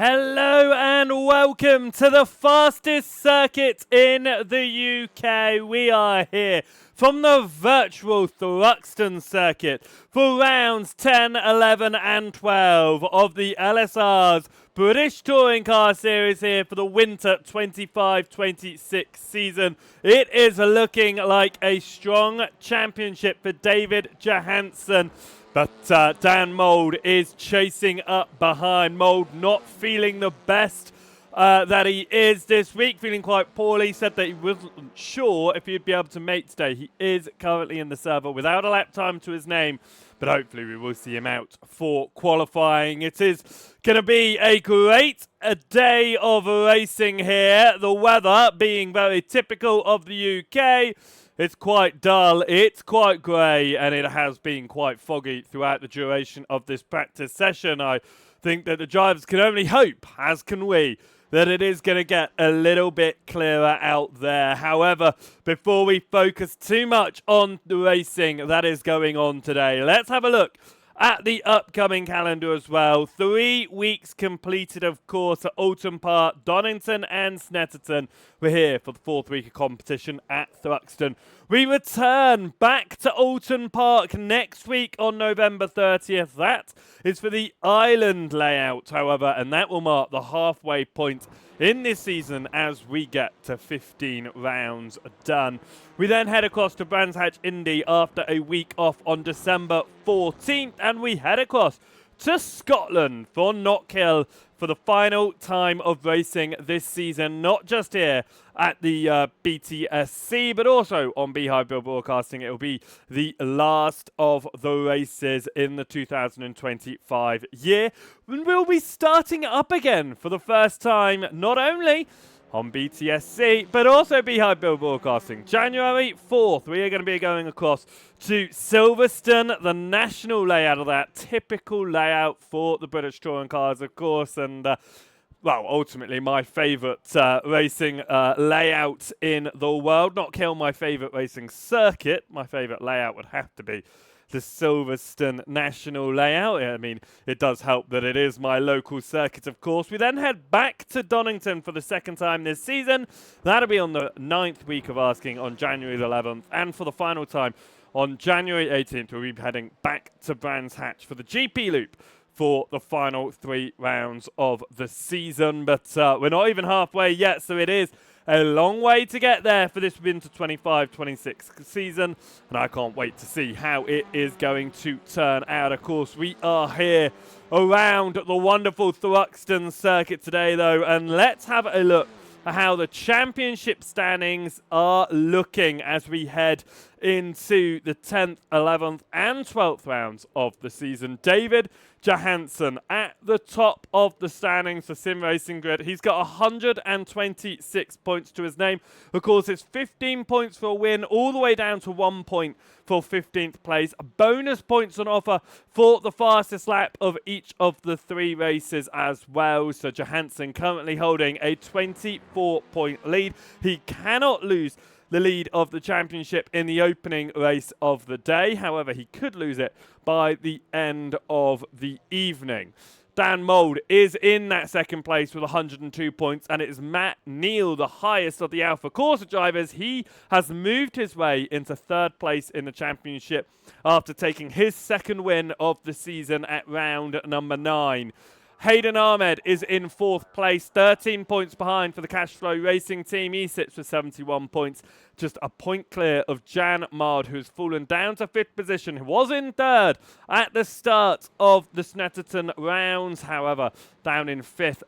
Hello and welcome to the fastest circuit in the UK. We are here from the virtual Thruxton circuit for rounds 10, 11 and 12 of the LSR's British Touring Car Series here for the winter 25-26 season. It is looking like a strong championship for David Johansson. But Dan Mould is chasing up behind. Mould not feeling the best that he is this week, feeling quite poorly. Said that he wasn't sure if he'd be able to make today. He is currently in the server without a lap time to his name, but hopefully we will see him out for qualifying. It is going to be a great day of racing here. The weather being very typical of the UK. It's quite dull, it's quite grey, and it has been quite foggy throughout the duration of this practice session. I think that the drivers can only hope, as can we, that it is going to get a little bit clearer out there. However, before we focus too much on the racing that is going on today, let's have a look at the upcoming calendar as well. 3 weeks completed, of course, at Oulton Park, Donington and Snetterton. We're here for the 4th week of competition at Thruxton. We return back to Oulton Park next week on November 30th. That is for the island layout, however, and that will mark the halfway point in this season as we get to 15 rounds done. We then head across to Brands Hatch Indy after a week off on December 14th, and we head across to Scotland for Knockhill for the final time of racing this season, not just here at the BTCS, but also on Beehive Bill Broadcasting. It will be the last of the races in the 2025 year. And we'll be starting up again for the first time, not only on BTSC, but also Beehive Bill Broadcasting. January 4th, we are going to be going across to Silverstone, the national layout of that, typical layout for the British Touring Cars, of course, and well, ultimately my favourite racing layout in the world. Not kill my favourite racing circuit. My favourite layout would have to be the Silverstone national layout. I mean, it does help that it is my local circuit, of course. We then head back to Donington for the second time this season. That'll be on the 9th week of asking on January the 11th. And for the final time on January 18th, we'll be heading back to Brands Hatch for the GP Loop for the final 3 rounds of the season. But we're not even halfway yet, so it is a long way to get there for this winter 25-26 season, and I can't wait to see how it is going to turn out. Of course, we are here around the wonderful Thruxton circuit today, though, and let's have a look at how the championship standings are looking as we head into the 10th, 11th and 12th rounds of the season. David Johansson at the top of the standings for Sim Racing Grid. He's got 126 points to his name. Of course, it's 15 points for a win, all the way down to 1 point for 15th place. Bonus points on offer for the fastest lap of each of the 3 races as well. So Johansson currently holding a 24-point lead. He cannot lose the lead of the championship in the opening race of the day. However, he could lose it by the end of the evening. Dan Mould is in that second place with 102 points, and it is Matt Neal, the highest of the Alpha Corsa drivers. He has moved his way into 3rd place in the championship after taking his second win of the season at round number 9. Hayden Ahmed is in 4th place, 13 points behind for the Cashflow Racing team. He sits with 71 points, just a point clear of Jan Mard, who's fallen down to 5th position, who was in 3rd at the start of the Snetterton rounds. However, down in 5th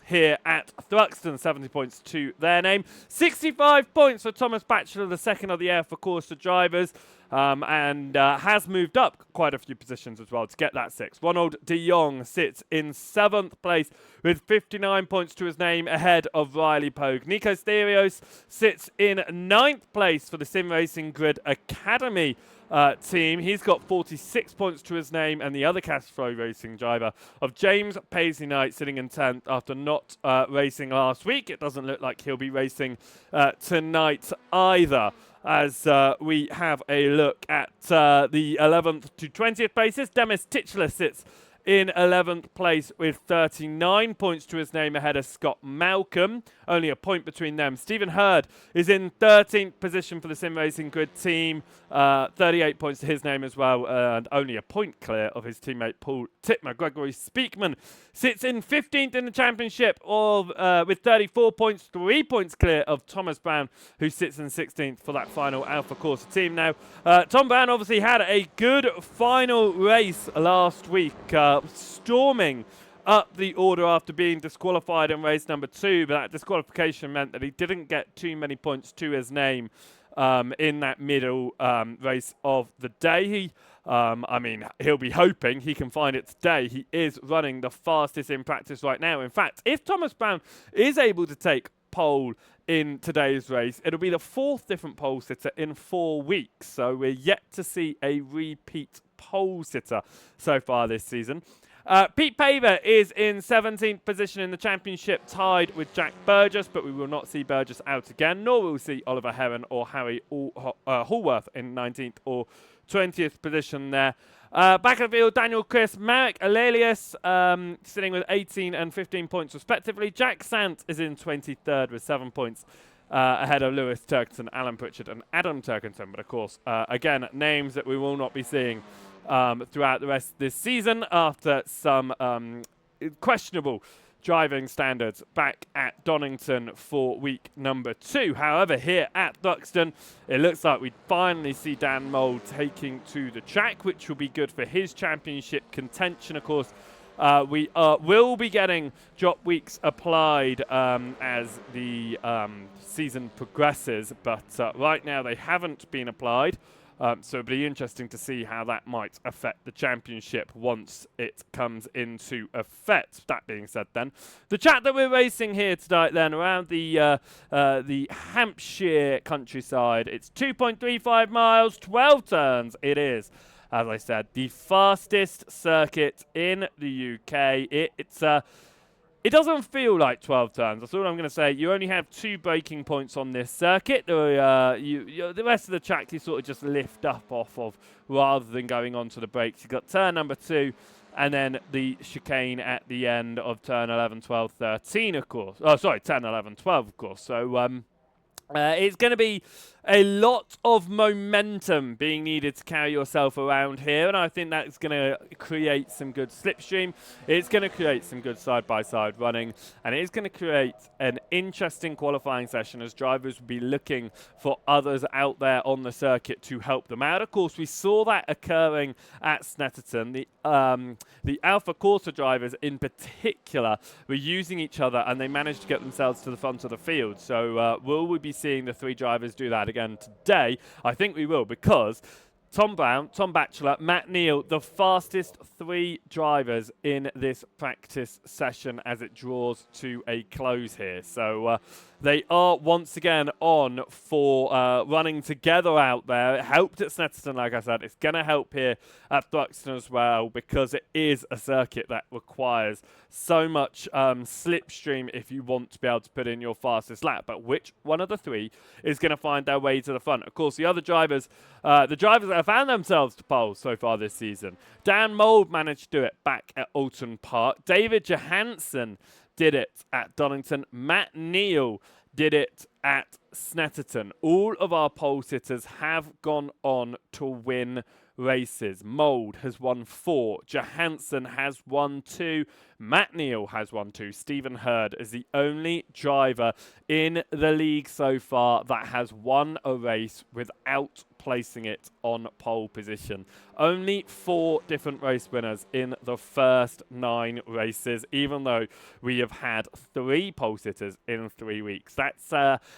here at Thruxton, 70 points to their name. 65 points for Thomas Batchelor, the second of the Air for Corsa drivers. And has moved up quite a few positions as well to get that 6th. Ronald de Jong sits in 7th place with 59 points to his name ahead of Riley Pogue. Nico Sterios sits in 9th place for the Sim Racing Grid Academy team. He's got 46 points to his name, and the other Cashflow Racing driver of James Paisley Knight sitting in 10th after not racing last week. It doesn't look like he'll be racing tonight either. As we have a look at the 11th to 20th places, Demis Titchler sits in 11th place with 39 points to his name ahead of Scott Malcolm. Only a point between them. Stephen Hurd is in 13th position for the Sim Racing Grid team. 38 points to his name as well, and only a point clear of his teammate Paul Titmer. Gregory Speakman sits in 15th in the championship with 34 points, 3 points clear of Thomas Brown, who sits in 16th for that final Alpha Corsa team. Now, Tom Brown obviously had a good final race last week, storming up the order after being disqualified in race number 2, but that disqualification meant that he didn't get too many points to his name in that middle race of the day. He'll be hoping he can find it today. He is running the fastest in practice right now. In fact, if Thomas Brown is able to take pole in today's race, it'll be the 4th different pole sitter in 4 weeks. So we're yet to see a repeat pole sitter so far this season. Pete Paver is in 17th position in the championship, tied with Jack Burgess, but we will not see Burgess out again, nor will we see Oliver Heron or Harry Hallworth in 19th or 20th position there. Back of the field, Daniel Chris, Marek Alelius sitting with 18 and 15 points respectively. Jack Sant is in 23rd with 7 points ahead of Lewis Turkington, Alan Pritchard and Adam Turkington. But of course, again, names that we will not be seeing throughout the rest of this season after some questionable driving standards back at Donington for week number 2. However, here at Thruxton, it looks like we finally see Dan Mould taking to the track, which will be good for his championship contention. Of course, we will be getting drop weeks applied as the season progresses, but right now they haven't been applied. So it'll be interesting to see how that might affect the championship once it comes into effect. That being said then, the track that we're racing here tonight then around the Hampshire countryside, it's 2.35 miles, 12 turns. It is, as I said, the fastest circuit in the UK. It doesn't feel like 12 turns. That's all I'm going to say. You only have 2 braking points on this circuit. The rest of the track you sort of just lift up off of rather than going onto the brakes. You've got turn number 2 and then the chicane at the end of turn 11, 12, 13, of course. Oh, sorry, 10, 11, 12, of course. So it's going to be a lot of momentum being needed to carry yourself around here, and I think that's going to create some good slipstream. It's going to create some good side-by-side running, and it's going to create an interesting qualifying session as drivers will be looking for others out there on the circuit to help them out. Of course, we saw that occurring at Snetterton. The Alpha Corsa drivers in particular were using each other, and they managed to get themselves to the front of the field. So will we be seeing the 3 drivers do that again today? I think we will, because Tom Brown, Tom Batchelor, Matt Neal, the fastest 3 drivers in this practice session as it draws to a close here. So they are once again on for running together out there. It helped at Snetterton, like I said. It's going to help here at Thruxton as well, because it is a circuit that requires so much slipstream if you want to be able to put in your fastest lap. But which one of the 3 is going to find their way to the front? Of course, the other drivers, that have found themselves to pole so far this season. Dan Mould managed to do it back at Alton Park. David Johansson did it at Donington. Matt Neal did it at Snetterton. All of our pole sitters have gone on to win races. Mould has won 4. Johansson has won 2. Matt Neal has won 2. Stephen Hurd is the only driver in the league so far that has won a race without placing it on pole position. Only 4 different race winners in the first 9 races, even though we have had 3 pole sitters in 3 weeks. That's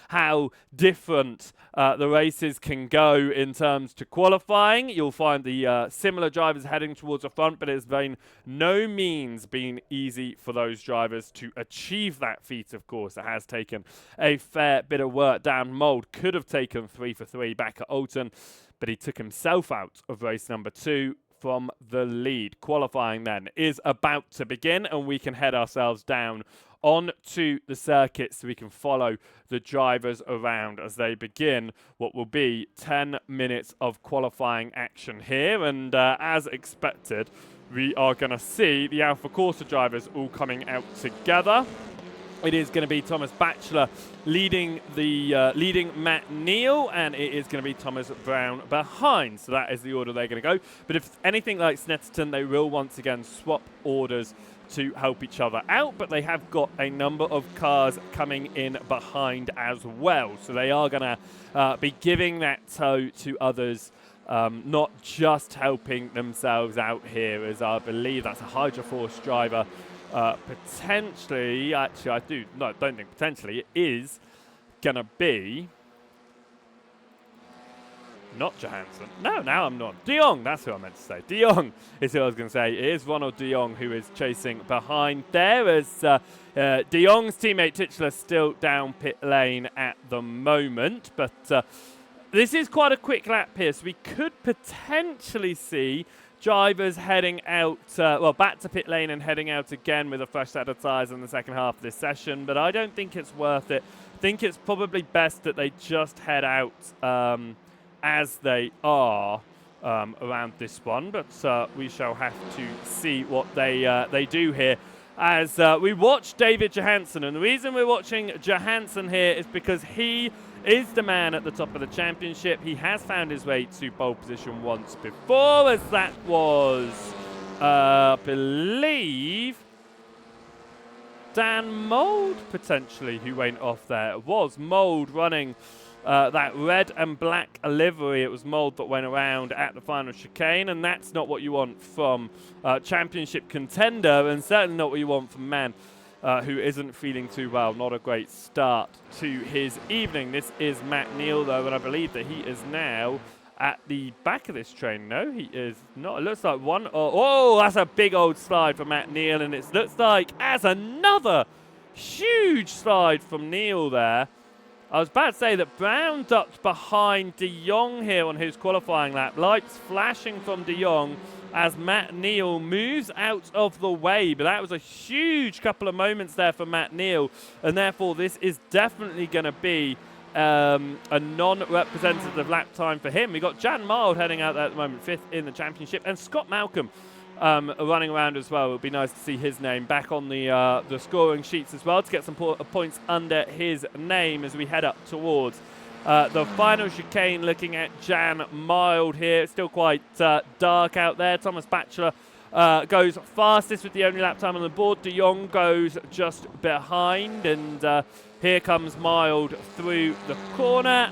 how different the races can go in terms to qualifying. You'll find the similar drivers heading towards the front, but it's by no means been easy for those drivers to achieve that feat, of course. It has taken a fair bit of work. Dan Mould could have taken 3 for 3 back at Alton, but he took himself out of race number 2 from the lead. Qualifying then is about to begin, and we can head ourselves down onto the circuit so we can follow the drivers around as they begin what will be 10 minutes of qualifying action here. And as expected, we are going to see the Alpha Corsa drivers all coming out together. It is going to be Thomas Batchelor leading Matt Neal, and it is going to be Thomas Brown behind. So that is the order they're going to go. But if anything like Snetterton, they will once again swap orders to help each other out. But they have got a number of cars coming in behind as well. So they are going to be giving that tow to others, not just helping themselves out here, as I believe that's a Hydra Force driver. Potentially, actually, don't think potentially, it is going to be not Johansson. No, now I'm not. De Jong, that's who I meant to say. De Jong is who I was going to say. It is Ronald De Jong who is chasing behind there, as De Jong's teammate Titchler still down pit lane at the moment. But this is quite a quick lap here, so we could potentially see drivers heading out, back to pit lane and heading out again with a fresh set of tyres in the second half of this session, but I don't think it's worth it. I think it's probably best that they just head out as they are around this one, but we shall have to see what they do here. As we watch David Johansson, and the reason we're watching Johansson here is because he is the man at the top of the championship. He has found his way to pole position once before, as that was, I believe, Dan Mould potentially who went off there. It was Mould running that red and black livery. It was Mould that went around at the final chicane, and that's not what you want from championship contender, and certainly not what you want from man who isn't feeling too well. Not a great start to his evening. This is Matt Neal, though, and I believe that he is now at the back of this train. No, he is not. It looks like one. Oh, that's a big old slide for Matt Neal, and it looks like as another huge slide from Neal there. I was about to say that Brown ducked behind De Jong here on his qualifying lap. Lights flashing from De Jong as Matt Neal moves out of the way. But that was a huge couple of moments there for Matt Neal, and therefore this is definitely going to be a non-representative lap time for him. We got Jan Mild heading out there at the moment, 5th in the championship, and Scott Malcolm running around as well. It would be nice to see his name back on the scoring sheets as well, to get some points under his name as we head up towards the final chicane. Looking at Jan Mild here. It's still quite dark out there. Thomas Batchelor goes fastest with the only lap time on the board. De Jong goes just behind, and here comes Mild through the corner.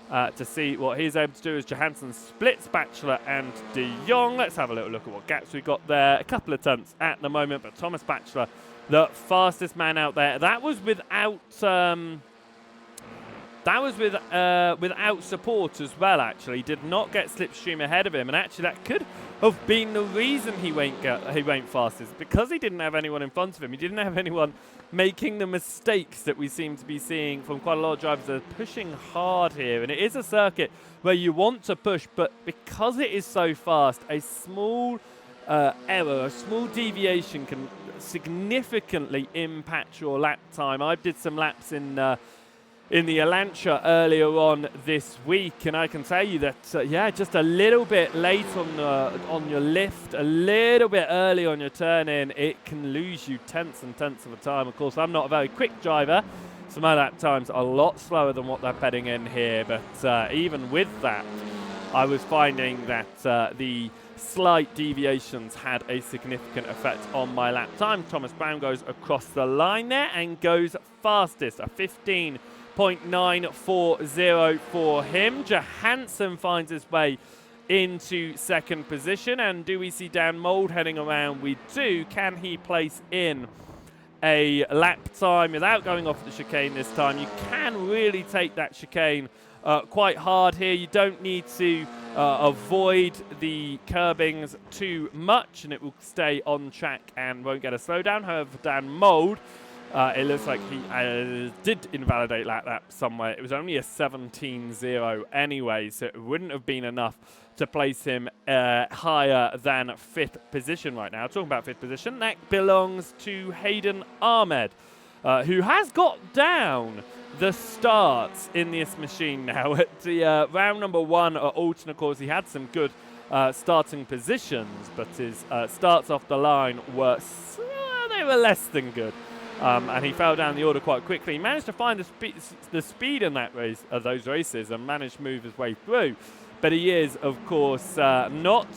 To see what he's able to do as Johansson splits Batchelor and De Jong. Let's have a little look at what gaps we got there. A couple of tenths at the moment, but Thomas Batchelor, the fastest man out there. That was without without support as well, actually. Did not get Slipstream ahead of him, and actually that could have been the reason he went fastest, because he didn't have anyone in front of him. He didn't have anyone making the mistakes that we seem to be seeing from quite a lot of drivers that are pushing hard here. And it is a circuit where you want to push, but because it is so fast, a small error, a small deviation can significantly impact your lap time. I did some laps in the Elantra earlier on this week, and I can tell you that just a little bit late on your lift, a little bit early on your turn in, it can lose you tenths and tenths of a time. Of course, I'm not a very quick driver, so my lap times are a lot slower than what they're bedding in here, but even with that, I was finding that the slight deviations had a significant effect on my lap time. Thomas Brown goes across the line there and goes fastest, a 15.940 for him. Johansson finds his way into second position, and do we see Dan Mould heading around? We do. Can he place in a lap time without going off the chicane this time? You can really take that chicane quite hard here. You don't need to avoid the curbings too much, and it will stay on track and won't get a slowdown. However, Dan Mould, it looks like he did invalidate that lap somewhere. It was only a 17.0 anyway, so it wouldn't have been enough to place him higher than 5th position right now. Talking about 5th position, that belongs to Hayden Ahmed, who has got down the starts in this machine now. At the round number 1 at Alton, of course, he had some good starting positions, but his starts off the line were they were less than good. And he fell down the order quite quickly. He managed to find the speed in that race, those races, and managed to move his way through. But he is, of course, not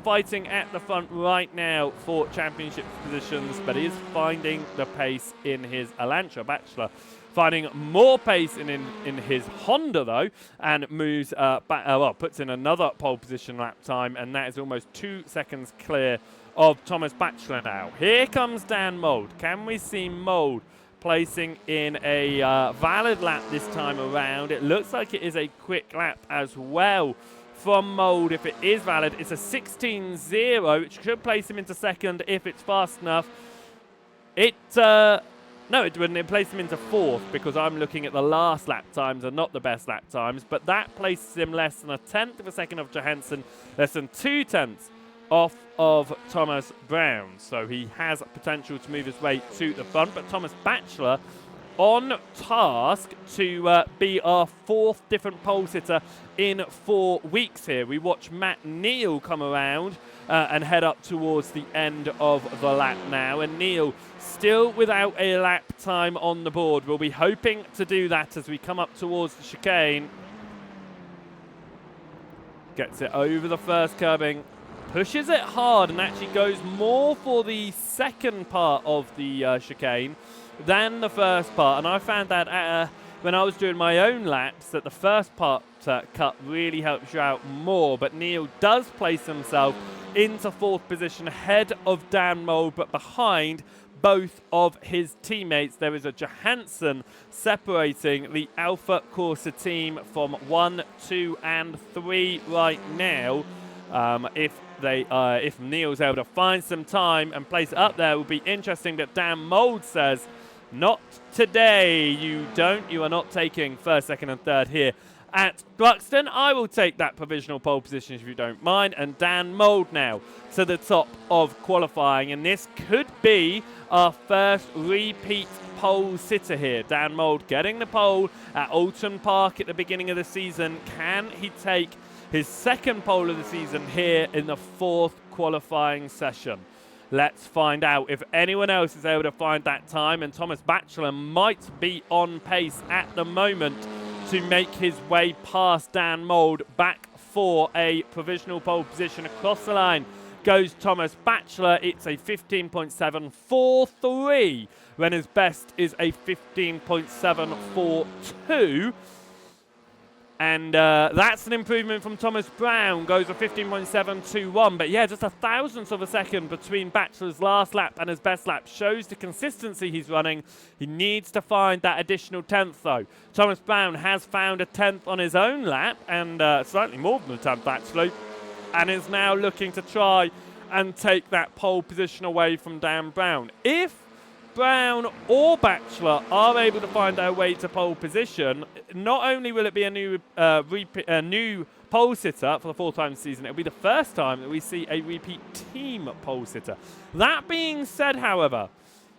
fighting at the front right now for championship positions, but he is finding the pace in his Elantra Bachelor. Finding more pace in his Honda, though, and moves back, puts in another pole position lap time, and that is almost 2 seconds clear of Thomas Bachelor now. Here comes Dan Mould. Can we see Mould placing in a valid lap this time around? It looks like it is a quick lap as well from Mould. If it is valid, it's a 16.0, which should place him into second if it's fast enough. No, it wouldn't. It placed him into fourth because I'm looking at the last lap times and not the best lap times. But that places him less than a tenth of a second of Johansson, less than 2/10 off of Thomas Brown. So he has potential to move his way to the front. But Thomas Bachelor on task to be our fourth different pole sitter in 4 weeks here. We watch Matt Neal come around and head up towards the end of the lap now. And Neal still without a lap time on the board. We'll be hoping to do that as we come up towards the chicane. Gets it over the first curbing. Pushes it hard and actually goes more for the second part of the chicane than the first part. And I found that when I was doing my own laps that the first part cut really helps you out more. But Neal does place himself into fourth position ahead of Dan Mould, but behind both of his teammates. There is a Johansson separating the Alpha Corsa team from 1, 2 and 3 right now. If Neal's able to find some time and place it up there, it will be interesting. But Dan Mould says, not today. You are not taking first, second and third here at Thruxton. I will take that provisional pole position if you don't mind. And Dan Mould now to the top of qualifying. And this could be our first repeat pole sitter here. Dan Mould getting the pole at Alton Park at the beginning of the season. Can he take his second pole of the season here in the fourth qualifying session? Let's find out if anyone else is able to find that time. And Thomas Bachelor might be on pace at the moment to make his way past Dan Mould. Back for a provisional pole position across the line goes Thomas Bachelor. It's a 15.743 when his best is a 15.742. And that's an improvement from Thomas Brown. Goes a 15.721. But yeah, just a thousandth of a second between Bachelor's last lap and his best lap. Shows the consistency he's running. He needs to find that additional 10th though. Thomas Brown has found a 10th on his own lap. And slightly more than a 10th actually. And is now looking to try and take that pole position away from Dan Brown. If Brown or Bachelor are able to find their way to pole position, not only will it be a new pole sitter for the fourth time this season, it'll be the first time that we see a repeat team pole sitter. That being said, however,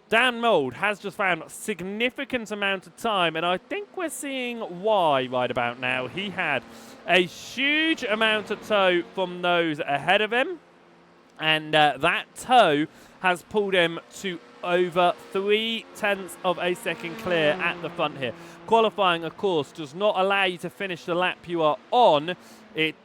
Dan Mould has just found a significant amount of time, and I think we're seeing why right about now. He had a huge amount of tow from those ahead of him, and that tow has pulled him to over 0.3 of a second clear at the front here. Qualifying, of course, does not allow you to finish the lap you are on. It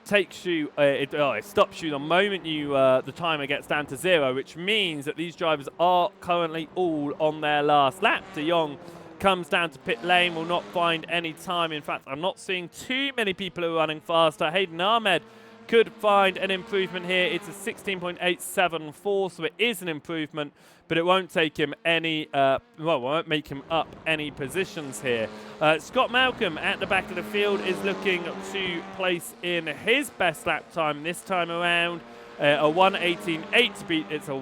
takes you, it stops you the moment the timer gets down to 0, which means that these drivers are currently all on their last lap. De Jong comes down to pit lane, will not find any time. In fact, I'm not seeing too many people who are running faster. Hayden Ahmed could find an improvement here. It's a 16.874, so it is an improvement, but it won't take him any, won't make him up any positions here. Scott Malcolm at the back of the field is looking to place in his best lap time this time around. A 1:18.8 speed. It's a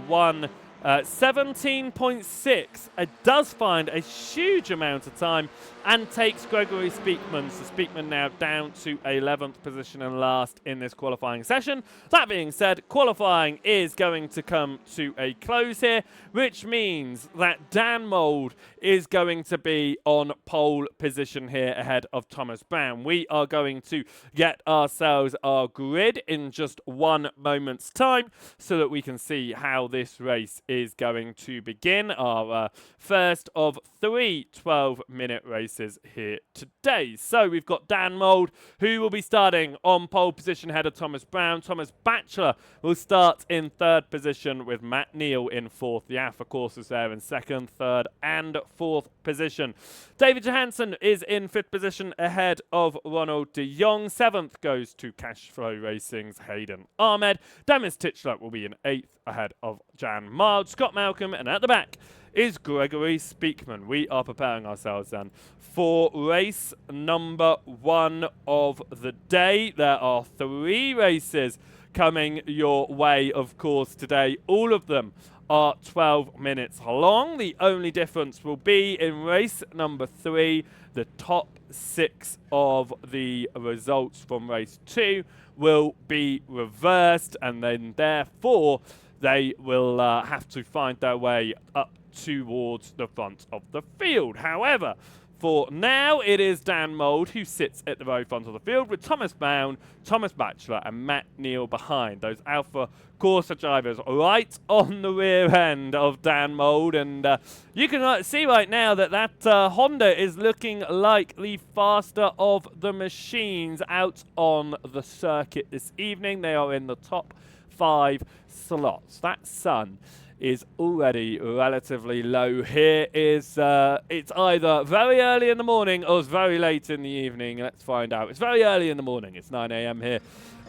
17.6. It does find a huge amount of time and takes Gregory Speakman. So Speakman now down to 11th position and last in this qualifying session. That being said, qualifying is going to come to a close here, which means that Dan Mould is going to be on pole position here ahead of Thomas Brown. We are going to get ourselves our grid in just 1 moment's time so that we can see how this race is going to begin. Our first of 3 12-minute races here today. So we've got Dan Mould, who will be starting on pole position ahead of Thomas Brown. Thomas Batchelor will start in 3rd position with Matt Neal in 4th. The Alpha Course is there in 2nd, 3rd and 4th position. David Johansson is in 5th position ahead of Ronald de Jong. 7th goes to Cashflow Racing's Hayden Ahmed. Demis Titchler will be in 8th ahead of Jan Mild, Scott Malcolm, and at the back is Gregory Speakman. We are preparing ourselves then for race number 1 of the day. There are 3 races coming your way, of course, today. All of them are 12 minutes long. The only difference will be in race number 3, the top 6 of the results from race 2 will be reversed, and then therefore they will have to find their way up towards the front of the field. However, for now, it is Dan Mould who sits at the very front of the field with Thomas Brown, Thomas Batchelor and Matt Neal behind. Those Alpha Corsa drivers right on the rear end of Dan Mould. And you can see right now that Honda is looking like the faster of the machines out on the circuit this evening. They are in the top 5 slots. That sun is already relatively low here. It's either very early in the morning or it's very late in the evening. Let's find out. It's very early in the morning. It's 9 a.m. here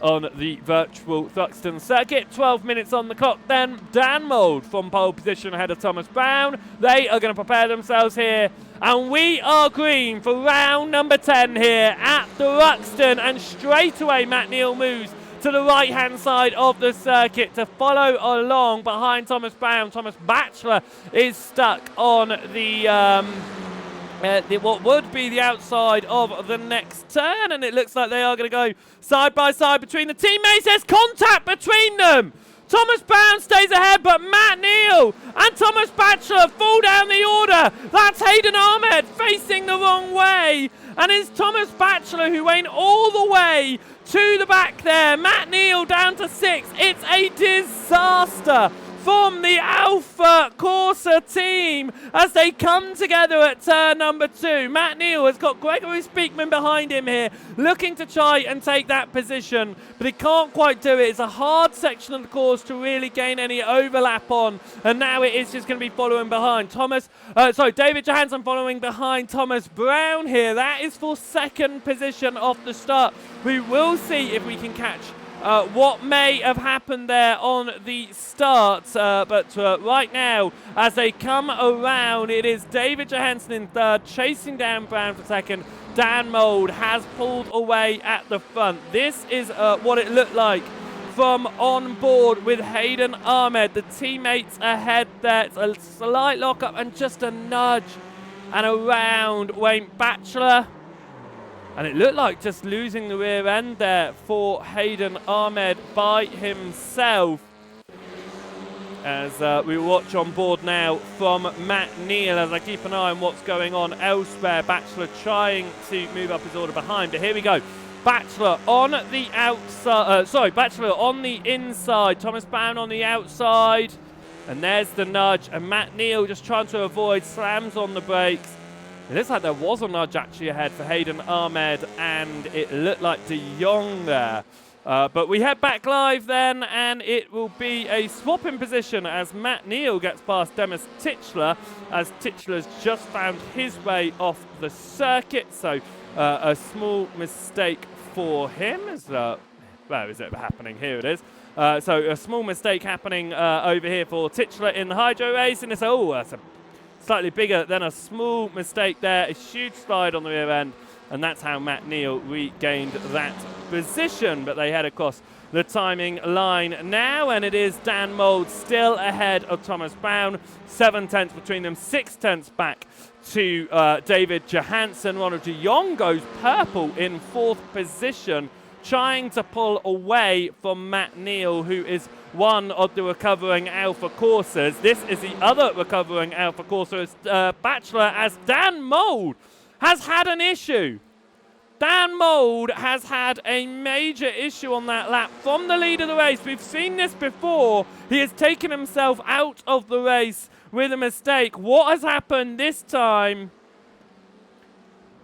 on the virtual Thruxton circuit. 12 minutes on the clock then. Dan Mould from pole position ahead of Thomas Brown. They are going to prepare themselves here. And we are green for round number 10 here at Thruxton. And straight away Matt Neal moves to the right-hand side of the circuit to follow along behind Thomas Brown. Thomas Batchelor is stuck on what would be the outside of the next turn, and it looks like they are going to go side by side between the teammates. There's contact between them. Thomas Brown stays ahead, but Matt Neal and Thomas Batchelor fall down the order. That's Hayden Ahmed facing the wrong way, and it's Thomas Batchelor who went all the way to the back there. Matt Neal down to 6th. It's a disaster from the Alpha Corsa team as they come together at turn number 2. Matt Neal has got Gregory Speakman behind him here, looking to try and take that position, but he can't quite do it. It's a hard section of the course to really gain any overlap on, and now it is just going to be following behind David Johansson following behind Thomas Brown here. That is for 2nd position off the start. We will see if we can catch what may have happened there on the start, but right now, as they come around, it is David Johansson in 3rd, chasing down Brown for 2nd. Dan Mould has pulled away at the front. This is what it looked like from on board with Hayden Ahmed. The teammates ahead there. It's a slight lock-up and just a nudge, and around went Batchelor. And it looked like just losing the rear end there for Hayden Ahmed by himself. As we watch on board now from Matt Neal as I keep an eye on what's going on elsewhere. Batchelor trying to move up his order behind. But here we go. Batchelor on the outside. Batchelor on the inside. Thomas Brown on the outside. And there's the nudge. And Matt Neal just trying to avoid, slams on the brakes. It looks like there was a nudge actually ahead for Hayden Ahmed, and it looked like de Jong there. But we head back live then, and it will be a swap in position as Matt Neal gets past Demis Titchler, as Titchler's just found his way off the circuit. So a small mistake for him. Where is it happening? Here it is. So a small mistake happening over here for Titchler in the hydro race, and it's that's a slightly bigger than a small mistake there. A huge slide on the rear end, and that's how Matt Neal regained that position. But they head across the timing line now, and it is Dan Mould still ahead of Thomas Brown. 7 tenths between them, 6 tenths back to David Johansson. Ronald de Jong goes purple in 4th position, trying to pull away from Matt Neal, who is one of the recovering Alpha Coursers. This is the other recovering Alpha Courser, Bachelor, as Dan Mould has had an issue. Dan Mould has had a major issue on that lap from the lead of the race. We've seen this before. He has taken himself out of the race with a mistake. What has happened this time?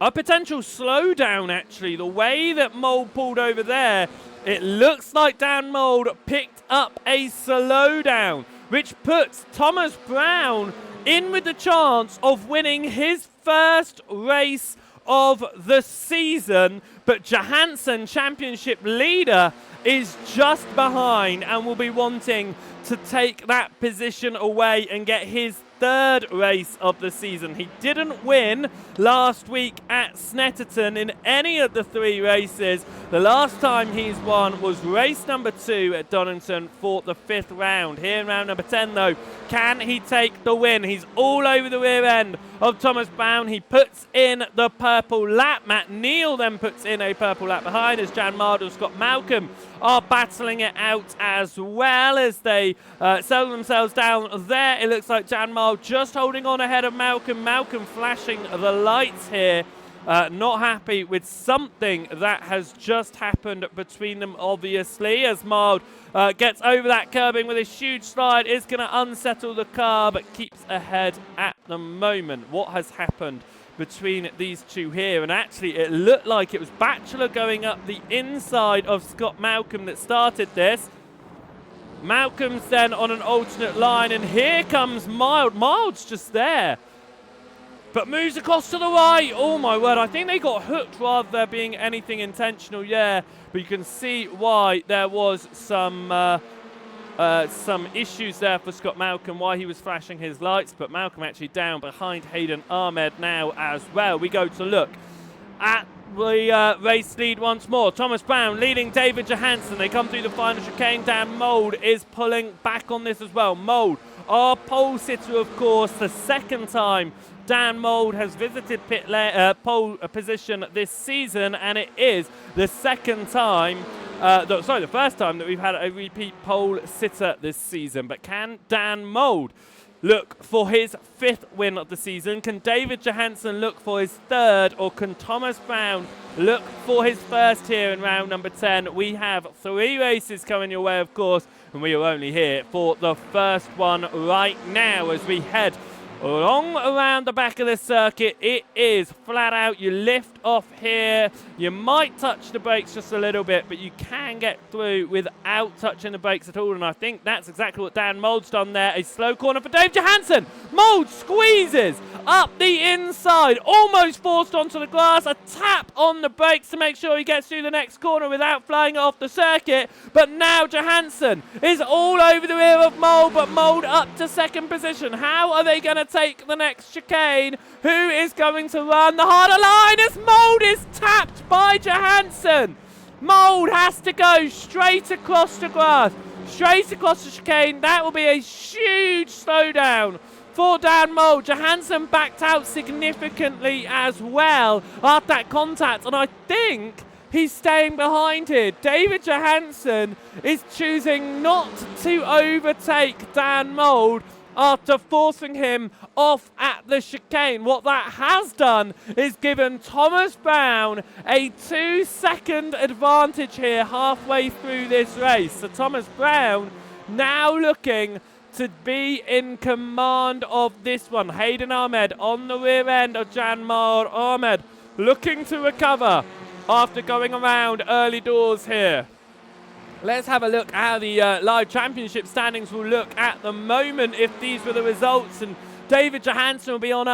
A potential slowdown, actually. The way that Mould pulled over there, it looks like Dan Mould picked up a slowdown, which puts Thomas Brown in with the chance of winning his first race of the season. But Johansson, championship leader, is just behind and will be wanting to take that position away and get his 3rd race of the season. He didn't win last week at Snetterton in any of the 3 races. The last time he's won was race number 2 at Donington for the 5th round. Here in round number 10 though, can he take the win? He's all over the rear end of Thomas Brown. He puts in the purple lap. Matt Neal then puts in a purple lap behind, as Jan Marder and Scott Malcolm are battling it out as well as they settle themselves down there. It looks like Jan Marder just holding on ahead of Malcolm. Malcolm flashing the lights here. Not happy with something that has just happened between them, obviously, as Mild gets over that curbing with a huge slide, is going to unsettle the car, but keeps ahead at the moment. What has happened between these two here? And actually, it looked like it was Bachelor going up the inside of Scott Malcolm that started this. Malcolm's then on an alternate line, and here comes Mild. Mild's just there, but moves across to the right. Oh my word, I think they got hooked rather than there being anything intentional, yeah. But you can see why there was some issues there for Scott Malcolm, why he was flashing his lights. But Malcolm actually down behind Hayden Ahmed now as well. We go to look at the race lead once more. Thomas Brown leading David Johansson. They come through the final chicane. Dan Mould is pulling back on this as well. Mould, our pole sitter, of course, the 2nd time Dan Mould has visited pole position this season, and it is the 2nd time, the 1st time that we've had a repeat pole sitter this season. But can Dan Mould look for his 5th win of the season? Can David Johansson look for his 3rd? Or can Thomas Brown look for his 1st here in round number 10? We have 3 races coming your way, of course, and we are only here for the first one right now as we head along around the back of the circuit. It is flat out. You lift off here. You might touch the brakes just a little bit, but you can get through without touching the brakes at all. And I think that's exactly what Dan Mould's done there. A slow corner for Dave Johansson. Mould squeezes up the inside, almost forced onto the grass. A tap on the brakes to make sure he gets through the next corner without flying off the circuit. But now Johansson is all over the rear of Mould, but Mould up to 2nd position. How are they going to take the next chicane? Who is going to run the harder line as Mould is tapped by Johansson? Mould has to go straight across the grass, straight across the chicane. That will be a huge slowdown for Dan Mould. Johansson backed out significantly as well after that contact, and I think he's staying behind here. David Johansson is choosing not to overtake Dan Mould after forcing him off at the chicane. What that has done is given Thomas Brown a 2-second advantage here halfway through this race. So Thomas Brown now looking to be in command of this one. Hayden Ahmed on the rear end of Janmar Ahmed, looking to recover after going around early doors here. Let's have a look how the live championship standings will look at the moment if these were the results. And David Johansson will be on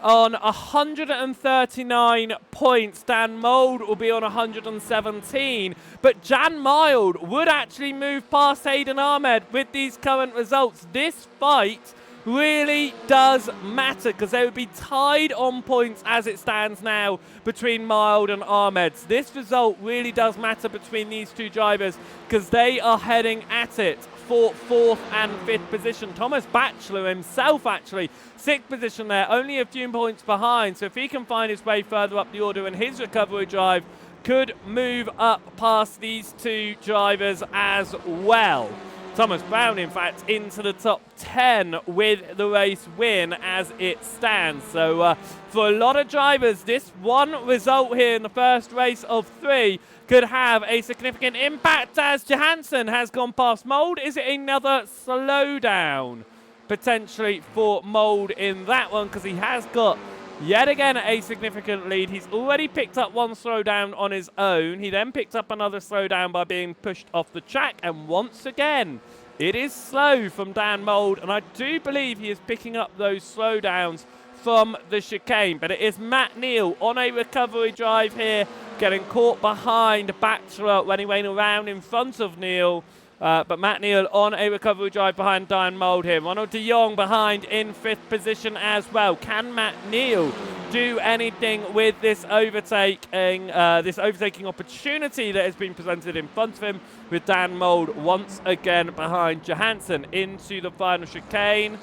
139 points. Dan Mould will be on 117. But Jan Mild would actually move past Hayden Ahmed with these current results. This fight really does matter because they would be tied on points as it stands now between Mild and Ahmed. This result really does matter between these two drivers because they are heading at it for 4th and 5th position. Thomas Batchelor himself actually 6th position there, only a few points behind. So if he can find his way further up the order and his recovery drive could move up past these two drivers as well. Thomas Brown, in fact, into the top 10 with the race win as it stands. So for a lot of drivers, this one result here in the first race of 3 could have a significant impact as Johansson has gone past Mould. Is it another slowdown potentially for Mould in that one? Because he has got yet again a significant lead. He's already picked up one slowdown on his own. He then picked up another slowdown by being pushed off the track. And once again, it is slow from Dan Mould. And I do believe he is picking up those slowdowns from the chicane. But it is Matt Neal on a recovery drive here, getting caught behind Batchelor when he went around in front of Neal. But Matt Neal on a recovery drive behind Dan Mould here. Ronald de Jong behind in 5th position as well. Can Matt Neal do anything with this overtaking opportunity that has been presented in front of him with Dan Mould once again behind Johansson into the final chicane?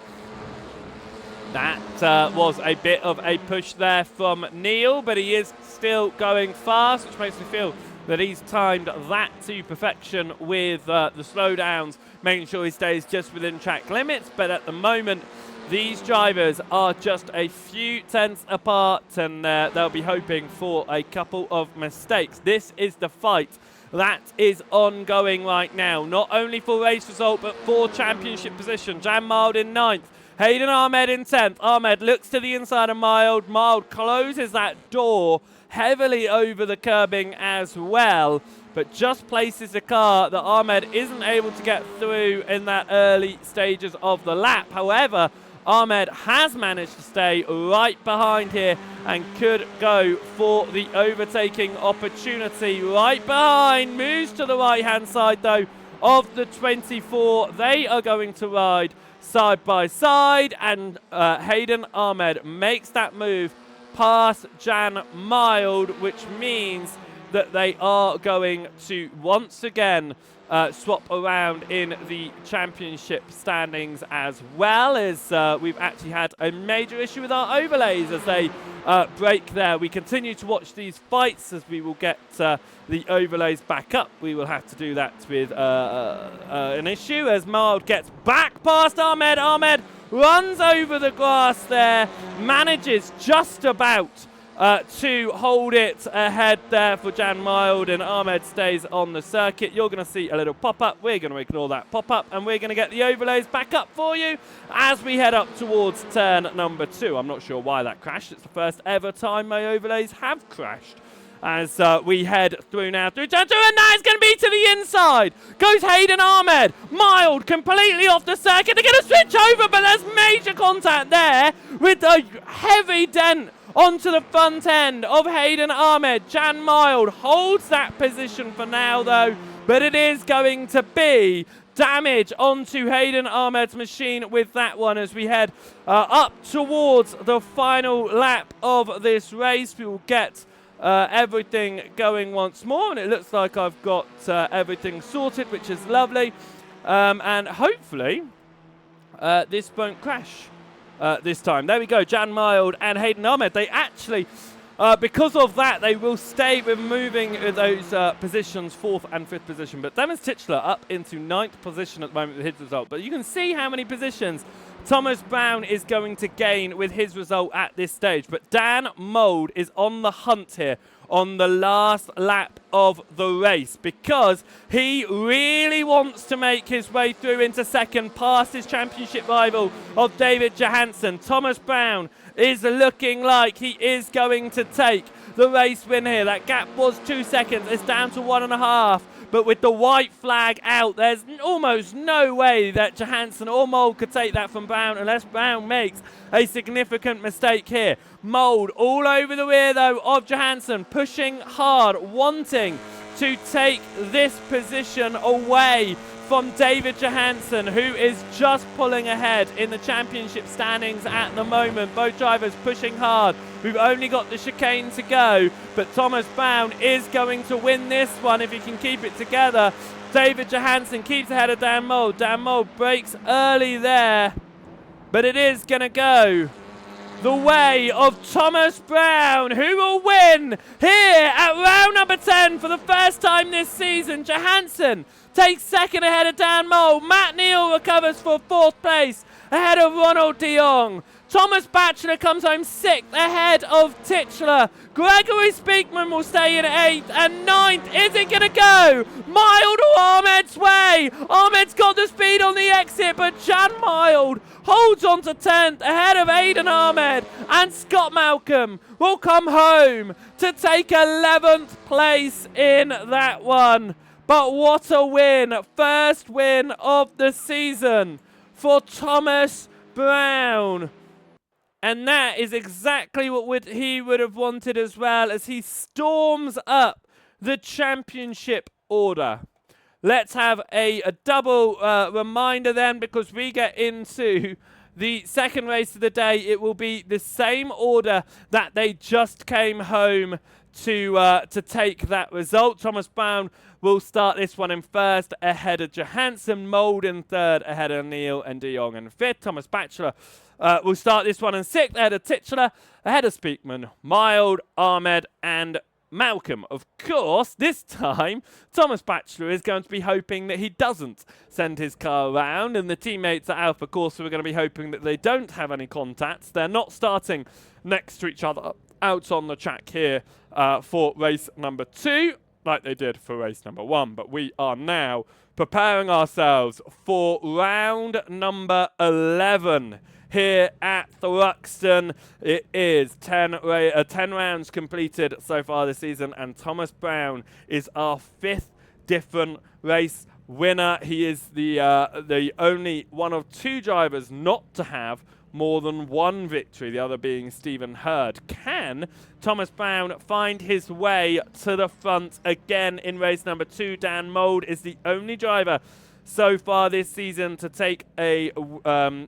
That was a bit of a push there from Neal, but he is still going fast, which makes me feel that he's timed that to perfection with the slowdowns, making sure he stays just within track limits. But at the moment, these drivers are just a few tenths apart, and they'll be hoping for a couple of mistakes. This is the fight that is ongoing right now, not only for race result, but for championship position. Jan Mild in 9th. Hayden Ahmed in 10th. Ahmed looks to the inside of Mild. Mild closes that door heavily over the curbing as well, but just places the car that Ahmed isn't able to get through in that early stages of the lap. However, Ahmed has managed to stay right behind here and could go for the overtaking opportunity. Right behind, moves to the right-hand side though of the 24. They are going to ride side by side, and Hayden Ahmed makes that move past Jan Mild, which means that they are going to once again swap around in the championship standings, as well as we've actually had a major issue with our overlays as they break there. We continue to watch these fights as we will get the overlays back up. We will have to do that with an issue as Mild gets back past Ahmed. Ahmed runs over the grass there, manages just about to hold it ahead there for Jan Mild, and Ahmed stays on the circuit. You're going to see a little pop-up. We're going to ignore that pop-up, and we're going to get the overlays back up for you as we head up towards turn number 2. I'm not sure why that crashed. It's the first ever time my overlays have crashed. As we head through now through turn 2, and now it's going to be to the inside. Goes Hayden Ahmed. Mild completely off the circuit. They're going to switch over, but there's major contact there with a heavy dent onto the front end of Hayden Ahmed. Jan Mild holds that position for now though, but it is going to be damage onto Hayden Ahmed's machine with that one as we head up towards the final lap of this race. We will get everything going once more, and it looks like I've got everything sorted, which is lovely, and hopefully this won't crash this time. There we go, Jan Mild and Hayden Ahmed. They actually, because of that, they will stay with moving those positions, 4th and 5th position. But Demis Titchler up into 9th position at the moment with his result. But you can see how many positions Thomas Brown is going to gain with his result at this stage. But Dan Mould is on the hunt here on the last lap of the race because he really wants to make his way through into second past his championship rival of David Johansson. Thomas Brown is looking like he is going to take the race win here. That gap was 2 seconds. It's down to 1.5. But with the white flag out, there's almost no way that Johansson or Mould could take that from Brown unless Brown makes a significant mistake here. Mould all over the rear, though, of Johansson, pushing hard, wanting to take this position away from David Johansson, who is just pulling ahead in the championship standings at the moment. Both drivers pushing hard. We've only got the chicane to go, but Thomas Brown is going to win this one if he can keep it together. David Johansson keeps ahead of Dan Mould. Dan Mould breaks early there, but it is going to go the way of Thomas Brown, who will win here at round number 10 for the first time this season. Johansson takes second ahead of Dan Mould. Matt Neal recovers for fourth place ahead of Ronald de Jong. Thomas Batchelor comes home sixth ahead of Titchler. Gregory Speakman will stay in eighth, and ninth. Is it going to go? Mild or Ahmed's way? Ahmed's got the speed on the exit, but Jan Mild holds on to 10th ahead of Aidan Ahmed, and Scott Malcolm will come home to take 11th place in that one. But what a win. First win of the season for Thomas Brown. And that is exactly what he would have wanted as well, as he storms up the championship order. Let's have a double reminder then, because we get into the second race of the day. It will be the same order that they just came home to take that result. Thomas Brown will start this one in first ahead of Johansson. Mould in third ahead of Neal, and de Jong in fifth. Thomas Batchelor will start this one in sixth ahead of Titchler, ahead of Speakman, Mild, Ahmed, and Malcolm. Of course, this time, Thomas Batchelor is going to be hoping that he doesn't send his car around, and the teammates at Alpha Corsa are going to be hoping that they don't have any contacts. They're not starting next to each other out on the track here for race number 2, like they did for race number 1. But we are now preparing ourselves for round number 11 here at Thruxton. It is 10 rounds completed so far this season, and Thomas Brown is our 5th different race winner. He is the only one of 2 drivers not to have more than 1 victory, the other being Stephen Hurd. Can Thomas Brown find his way to the front again in race number 2? Dan Mould is the only driver so far this season to take 2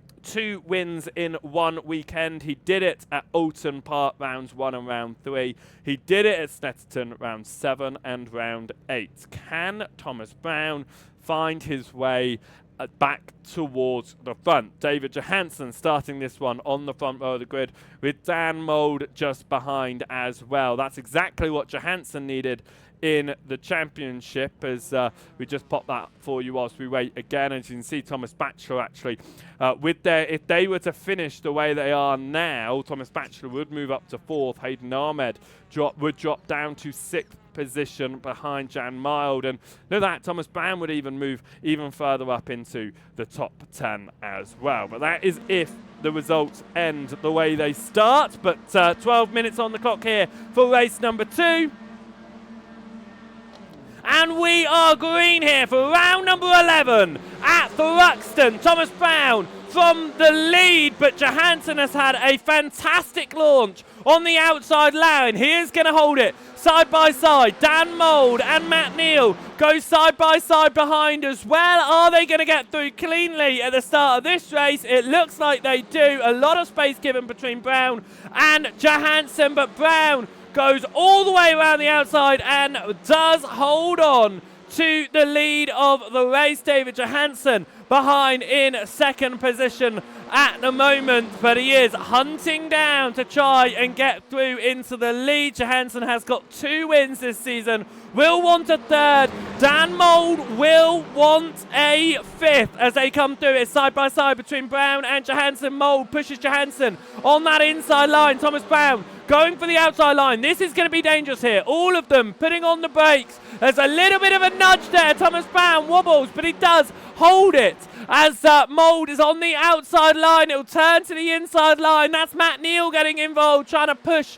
wins in one weekend. He did it at Alton Park rounds 1 and round 3. He did it at Snetterton round 7 and round 8. Can Thomas Brown find his way back towards the front? David Johansson starting this one on the front row of the grid, with Dan Mould just behind as well. That's exactly what Johansson needed in the championship, as we just pop that for you whilst we wait again. As you can see, Thomas Batchelor actually, if they were to finish the way they are now, Thomas Batchelor would move up to 4th. Hayden Ahmed would drop down to 6th position behind Jan Mild, and look at that, Thomas Brown would even move even further up into the top 10 as well. But that is if the results end the way they start. But 12 minutes on the clock here for race number 2. And we are green here for round number 11 at Thruxton. Thomas Brown from the lead, but Johansson has had a fantastic launch on the outside line. He is going to hold it side by side. Dan Mould and Matt Neal go side by side behind as well. Are they going to get through cleanly at the start of this race? It looks like they do. A lot of space given between Brown and Johansson, but Brown goes all the way around the outside and does hold on to the lead of the race. David Johansson behind in 2nd position at the moment, but he is hunting down to try and get through into the lead. Johansson has got 2 wins this season, will want a 3rd. Dan Mould will want a 5th as they come through. It's side by side between Brown and Johansson. Mould pushes Johansson on that inside line. Thomas Brown going for the outside line. This is going to be dangerous here. All of them putting on the brakes. There's a little bit of a nudge there. Thomas Brown wobbles, but he does hold it as Mould is on the outside line. It'll turn to the inside line. That's Matt Neal getting involved, trying to push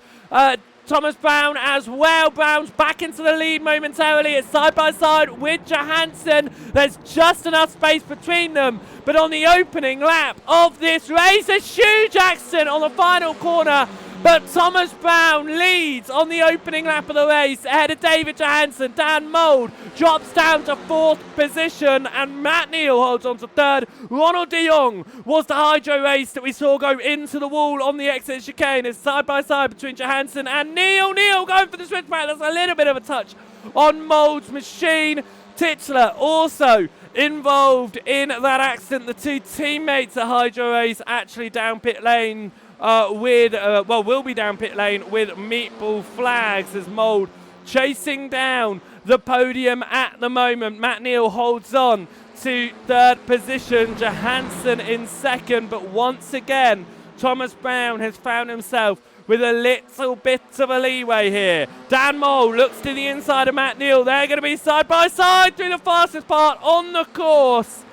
Thomas Brown as well. Brown's back into the lead momentarily. It's side by side with Johansson. There's just enough space between them. But on the opening lap of this race, a huge accident on the final corner. But Thomas Brown leads on the opening lap of the race ahead of David Johansson. Dan Mould drops down to 4th position and Matt Neal holds on to 3rd. Ronald de Jong was the hydro race that we saw go into the wall on the exit chicane. It's side by side between Johansson and Neal. Neal going for the switchback. That's a little bit of a touch on Mould's machine. Titchler also involved in that accident. The two teammates at hydro race actually down pit lane will be down pit lane with meatball flags as Mould chasing down the podium at the moment. Matt Neal holds on to 3rd position, Johansson in 2nd, but once again Thomas Brown has found himself with a little bit of a leeway here. Dan Mould looks to the inside of Matt Neal. They're going to be side by side through the fastest part on the course.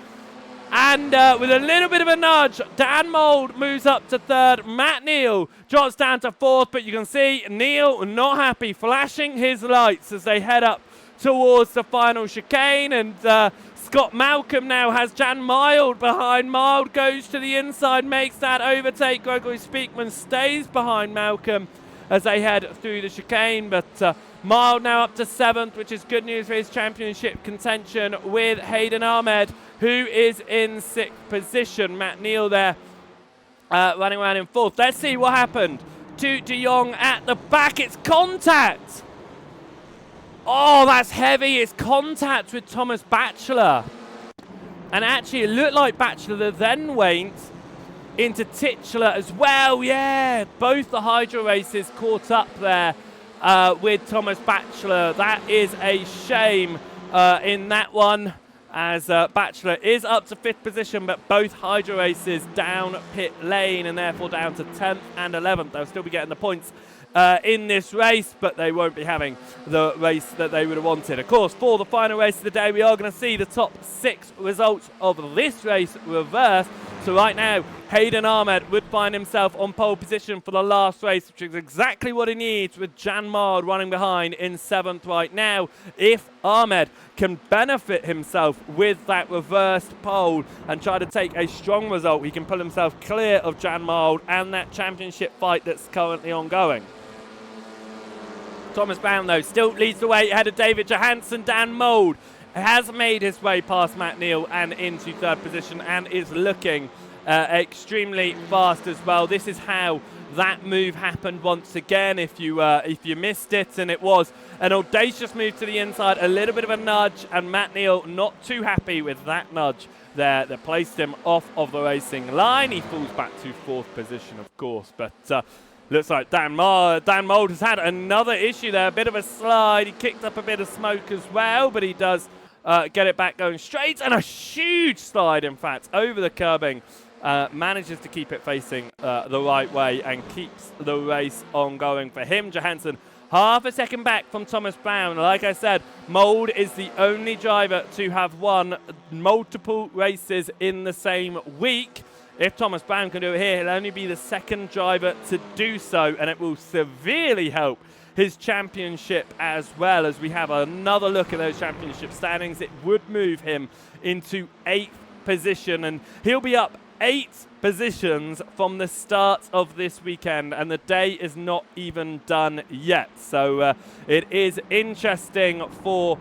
And with a little bit of a nudge, Dan Mould moves up to 3rd. Matt Neal drops down to 4th, but you can see Neal not happy, flashing his lights as they head up towards the final chicane. And Scott Malcolm now has Jan Mild behind. Mild goes to the inside, makes that overtake. Gregory Speakman stays behind Malcolm as they head through the chicane, but Mild now up to 7th, which is good news for his championship contention with Hayden Ahmed, who is in 6th position. Matt Neal there running around in 4th. Let's see what happened to de Jong at the back. It's contact. Oh, that's heavy. It's contact with Thomas Batchelor. And actually, it looked like Batchelor then went into Titchler as well. Yeah, both the hydro races caught up there with Thomas Batchelor. That is a shame in that one, as Batchelor is up to 5th position, but both hydro races down pit lane and therefore down to 10th and 11th. They'll still be getting the points in this race, but they won't be having the race that they would have wanted. Of course, for the final race of the day, we are going to see the top 6 results of this race reversed. So right now, Hayden Ahmed would find himself on pole position for the last race, which is exactly what he needs, with Jan Mild running behind in 7th right now. If Ahmed can benefit himself with that reversed pole and try to take a strong result, he can pull himself clear of Jan Mild and that championship fight that's currently ongoing. Thomas Brown, though, still leads the way ahead of David Johansson. Dan Mould has made his way past Matt Neal and into 3rd position and is looking extremely fast as well. This is how that move happened once again, if you missed it, and it was an audacious move to the inside, a little bit of a nudge, and Matt Neal not too happy with that nudge there that placed him off of the racing line. He falls back to 4th position, of course, but looks like Dan Mould has had another issue there, a bit of a slide. He kicked up a bit of smoke as well, but he does get it back going straight, and a huge slide, in fact, over the curbing. Manages to keep it facing the right way and keeps the race ongoing for him. Johansson half a second back from Thomas Brown. Like I said, Mould is the only driver to have won multiple races in the same week. If Thomas Brown can do it here, he'll only be the 2nd driver to do so, and it will severely help his championship as well. As we have another look at those championship standings, it would move him into 8th position, and he'll be up 8 positions from the start of this weekend, and the day is not even done yet. So it is interesting for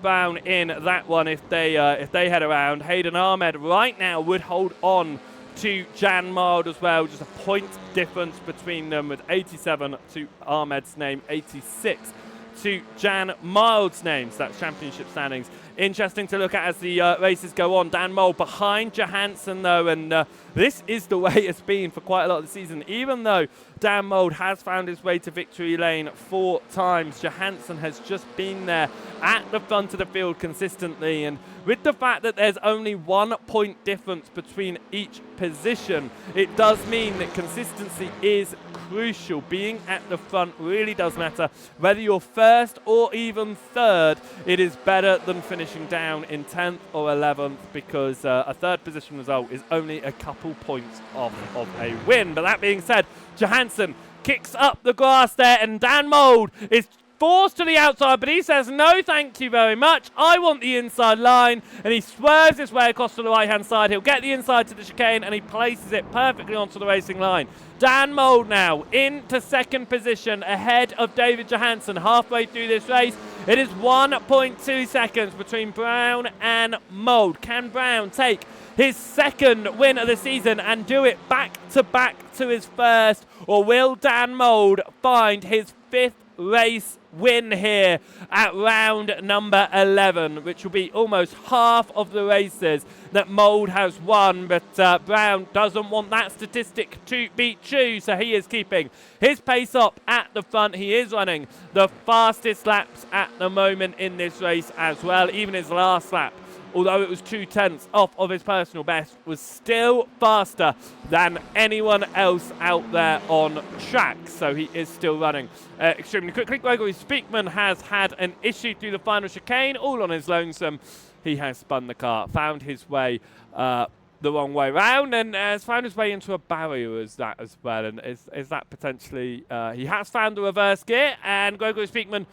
Brown in that one if they head around. Hayden Ahmed right now would hold on to Jan Mild as well, just a point difference between them, with 87 to Ahmed's name, 86 to Jan Mild's name. So that's championship standings. Interesting to look at as the races go on. Dan Mould behind Johansson, though, and this is the way it's been for quite a lot of the season. Even though Dan Mould has found his way to victory lane 4 times, Johansson has just been there at the front of the field consistently, and with the fact that there's only 1 point difference between each position, it does mean that consistency is crucial. Being at the front really does matter. Whether you're 1st or even 3rd, it is better than finishing down in 10th or 11th, because a 3rd position result is only a couple points off of a win. But that being said, Johansson kicks up the grass there, and Dan Mould is forced to the outside, but he says, no, thank you very much. I want the inside line, and he swerves his way across to the right-hand side. He'll get the inside to the chicane, and he places it perfectly onto the racing line. Dan Mould now into second position ahead of David Johansson halfway through this race. It is 1.2 seconds between Brown and Mould. Can Brown take his second win of the season and do it back to his first, or will Dan Mould find his fifth race win here at round number 11, which will be almost half of the races that Mould has won, but Brown doesn't want that statistic to be true, so he is keeping his pace up at the front. He is running the fastest laps at the moment in this race as well. Even his last lap, although it was 2/10 off of his personal best, was still faster than anyone else out there on track. So he is still running extremely quickly. Gregory Speakman has had an issue through the final chicane, all on his lonesome. He has spun the car, found his way the wrong way round, and has found his way into a barrier as well. And is that potentially... he has found the reverse gear, and Gregory Speakman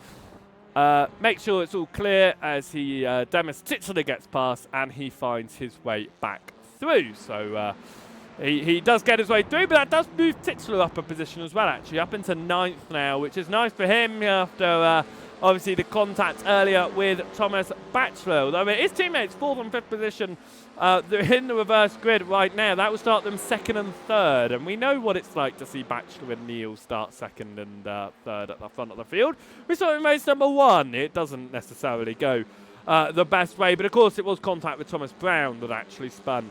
make sure it's all clear as he Demis Titchener gets past and he finds his way back through. So he does get his way through, but that does move Titchener up a position as well, actually, up into 9th now, which is nice for him after obviously the contact earlier with Thomas Batchelor. Although his teammates 4th and 5th position, they're in the reverse grid right now. That will start them 2nd and 3rd, and we know what it's like to see Batchelor and Neal start 2nd and 3rd at the front of the field. We saw in race number 1. It doesn't necessarily go the best way, but of course it was contact with Thomas Brown that actually spun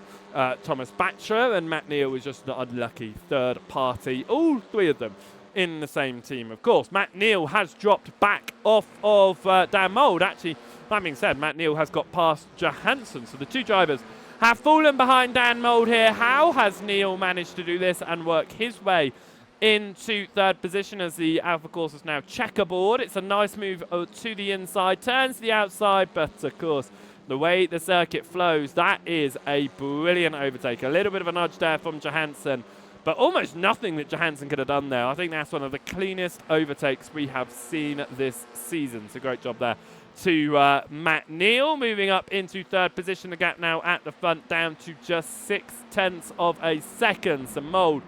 Thomas Batchelor, and Matt Neal was just the unlucky 3rd party, all 3 of them in the same team. Of course, Matt Neal has dropped back off of Dan Mould. Actually, that being said, Matt Neal has got past Johansson, so the 2 drivers have fallen behind Dan Mould here. How has Neal managed to do this and work his way into 3rd position as the Alpha Course is now checkerboard? It's a nice move to the inside, turns to the outside, but of course, the way the circuit flows, that is a brilliant overtake. A little bit of a nudge there from Johansson, but almost nothing that Johansson could have done there. I think that's one of the cleanest overtakes we have seen this season. So great job there to Matt Neal, moving up into 3rd position. The gap now at the front down to just 0.6 of a second. So Mould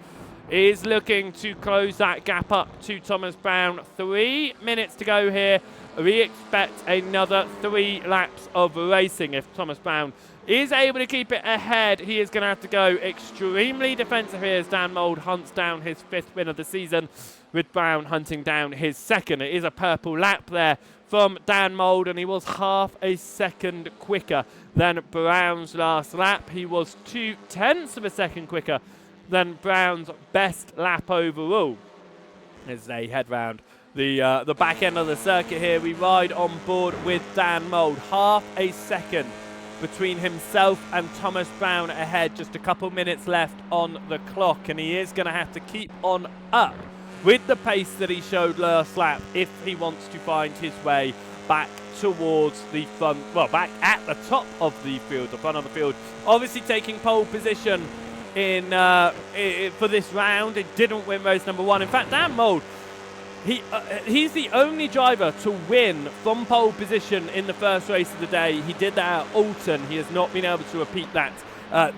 is looking to close that gap up to Thomas Brown. 3 minutes to go here. We expect another 3 laps of racing. If Thomas Brown is able to keep it ahead, he is going to have to go extremely defensive here as Dan Mould hunts down his 5th win of the season, with Brown hunting down his 2nd. It is a purple lap there from Dan Mould, and he was half a second quicker than Brown's last lap. He was 0.2 of a second quicker than Brown's best lap overall. As they head round the back end of the circuit here, we ride on board with Dan Mould. Half a second between himself and Thomas Brown ahead. Just a couple minutes left on the clock, and he is going to have to keep on up with the pace that he showed last lap if he wants to find his way back towards the front, well, back at the top of the field, the front of the field. Obviously taking pole position in for this round. It didn't win race number 1. In fact, Dan Mould, he's the only driver to win from pole position in the first race of the day. He did that at Alton. He has not been able to repeat that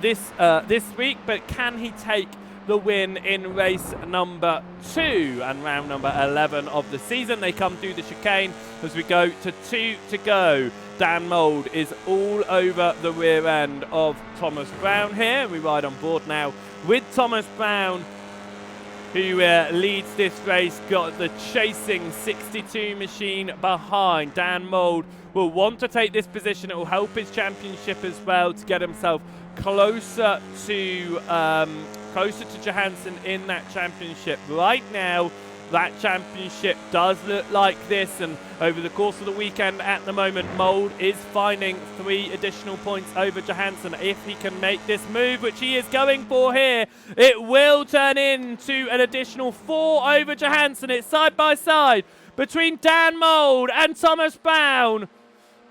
this week, but can he take the win in race number 2 and round number 11 of the season? They come through the chicane as we go to 2 to go. Dan Mould is all over the rear end of Thomas Brown here. We ride on board now with Thomas Brown, who leads this race, got the chasing 62 machine behind. Dan Mould will want to take this position. It will help his championship as well to get himself closer to Johansson in that championship. Right now, that championship does look like this, and over the course of the weekend at the moment, Mould is finding 3 additional points over Johansson. If he can make this move, which he is going for here, it will turn into an additional 4 over Johansson. It's side by side between Dan Mould and Thomas Brown.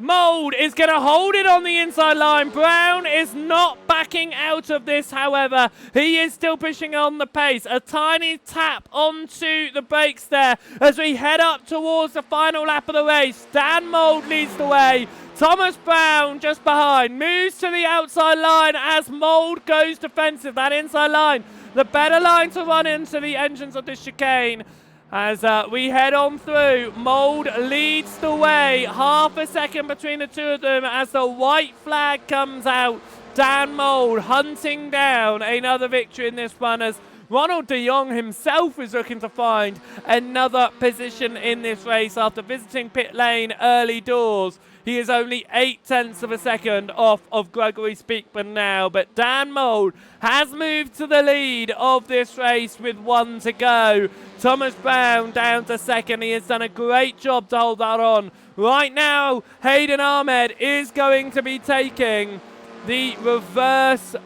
Mould is going to hold it on the inside line. Brown is not backing out of this, however. He is still pushing on the pace. A tiny tap onto the brakes there as we head up towards the final lap of the race. Dan Mould leads the way. Thomas Brown just behind. Moves to the outside line as Mould goes defensive. That inside line, the better line to run into the entrance of the chicane. As we head on through, Mould leads the way. Half a second between the two of them as the white flag comes out. Dan Mould hunting down another victory in this one as Ronald de Jong himself is looking to find another position in this race after visiting pit lane early doors. He is only 0.8 of a second off of Gregory Speakman now, but Dan Mould has moved to the lead of this race with 1 to go. Thomas Brown down to second. He has done a great job to hold that on. Right now, Hayden Ahmed is going to be taking the reverse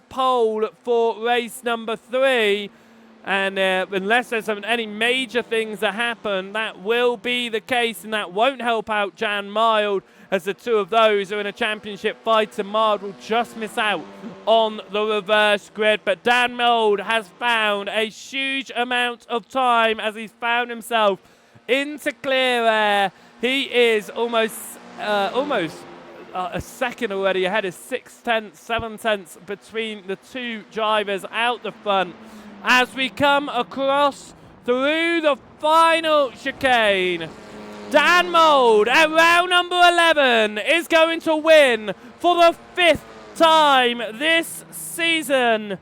pole for race number 3. And unless there's any major things that happen, that will be the case, and that won't help out Jan Mild, as the two of those are in a championship fight, and Mild will just miss out on the reverse grid. But Dan Mould has found a huge amount of time as he's found himself into clear air. He is almost a second already ahead, is 6/10, 7/10 between the two drivers out the front. As we come across through the final chicane, Dan Mould at round number 11 is going to win for the 5th time this season.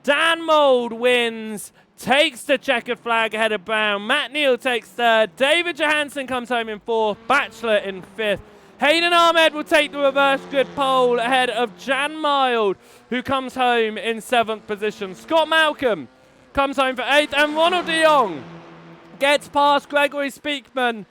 Dan Mould wins, takes the checkered flag ahead of Brown. Matt Neal takes 3rd. David Johansson comes home in 4th. Batchelor in 5th. Hayden Ahmed will take the reverse grid pole ahead of Jan Mild, who comes home in 7th position. Scott Malcolm comes home for 8th, and Ronald de Jong gets past Gregory Speakman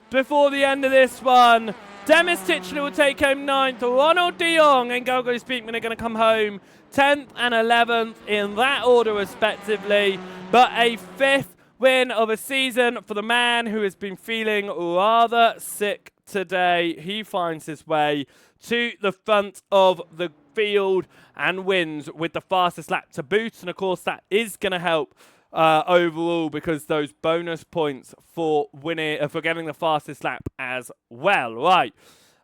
before the end of this one. Demis Titchler will take home 9th. Ronald de Jong and Gregory Speakman are going to come home 10th and 11th in that order respectively. But a 5th win of a season for the man who has been feeling rather sick today. He finds his way to the front of the field and wins with the fastest lap to boot. And of course, that is going to help overall, because those bonus points for winning, for getting the fastest lap as well. Right.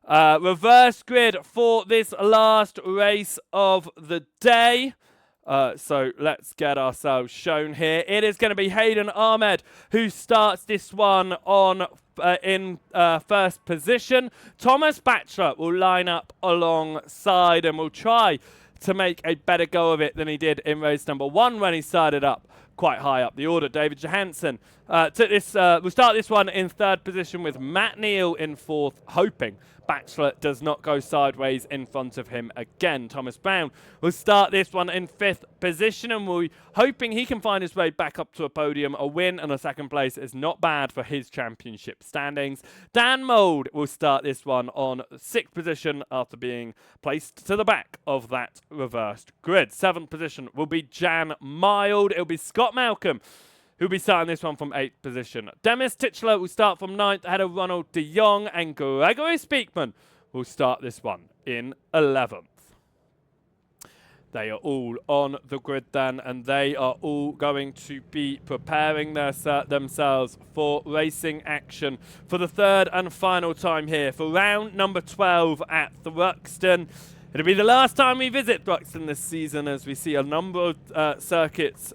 Reverse grid for this last race of the day. So let's get ourselves shown here. It is going to be Hayden Ahmed who starts this one on in first position. Thomas Batchelor will line up alongside and will try to make a better go of it than he did in race number 1 when he started up quite high up the order. David Johansson we'll start this one in 3rd position with Matt Neal in 4th, hoping Batchelor does not go sideways in front of him again. Thomas Brown will start this one in 5th position, and we're hoping he can find his way back up to a podium. A win and a 2nd place is not bad for his championship standings. Dan Mould will start this one on 6th position after being placed to the back of that reversed grid. 7th position will be Jan Mild. It'll be Scott Malcolm who'll be starting this one from 8th position. Demis Titchler will start from 9th ahead of Ronald de Jong, and Gregory Speakman will start this one in 11th. They are all on the grid then, and they are all going to be preparing themselves for racing action for the 3rd and final time here for round number 12 at Thruxton. It'll be the last time we visit Thruxton this season, as we see a number of circuits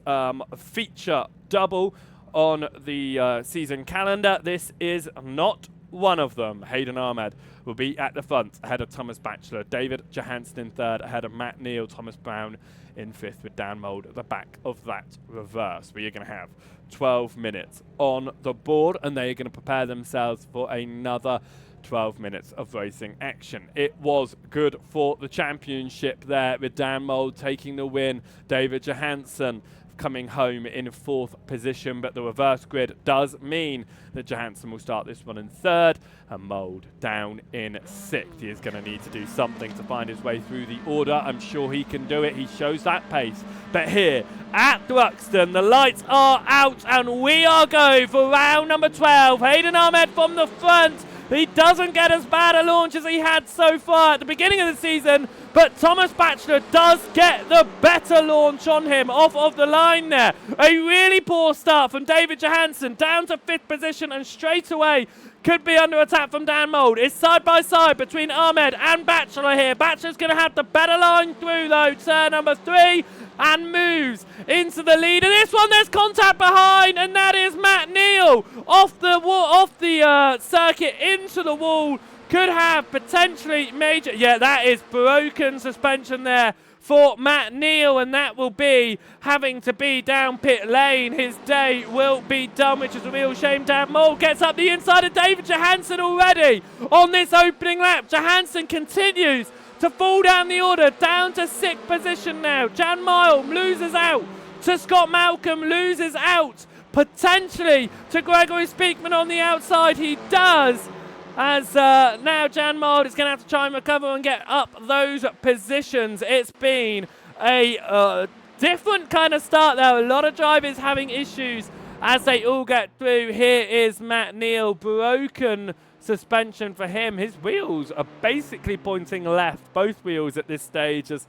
feature double on the season calendar. This is not one of them. Hayden Ahmed will be at the front ahead of Thomas Batchelor. David Johansson in 3rd ahead of Matt Neal. Thomas Brown in 5th with Dan Mould at the back of that reverse. We are going to have 12 minutes on the board, and they are going to prepare themselves for another 12 minutes of racing action. It was good for the championship there, with Dan Mould taking the win. David Johansson coming home in 4th position, but the reverse grid does mean that Johansson will start this one in 3rd and Mould down in 6th. He is going to need to do something to find his way through the order. I'm sure he can do it. He shows that pace. But here at Thruxton, the lights are out and we are going for round number 12. Hayden Ahmed from the front, He doesn't get as bad a launch as he had so far at the beginning of the season, but Thomas Batchelor does get the better launch on him off of the line there. A really poor start from David Johansson, down to 5th position, and straight away could be under attack from Dan Mould. It's side by side between Ahmed and Batchelor here. Batchelor's going to have the better line through though, turn number 3, and moves into the lead. And this one, there's contact behind, and that is Matt Neal off the wall, off the circuit into the wall. Could have potentially major, yeah, that is broken suspension there for Matt Neal, and that will be having to be down pit lane. His day will be done, which is a real shame. Dan Mould gets up the inside of David Johansson already on this opening lap. Johansson continues to fall down the order, down to 6th position now. Jan Mile loses out to Scott Malcolm, loses out potentially to Gregory Speakman on the outside. He does, as now Jan Mould is going to have to try and recover and get up those positions. It's been a different kind of start there. A lot of drivers having issues as they all get through. Here is Matt Neal, broken suspension for him. His wheels are basically pointing left, both wheels at this stage, as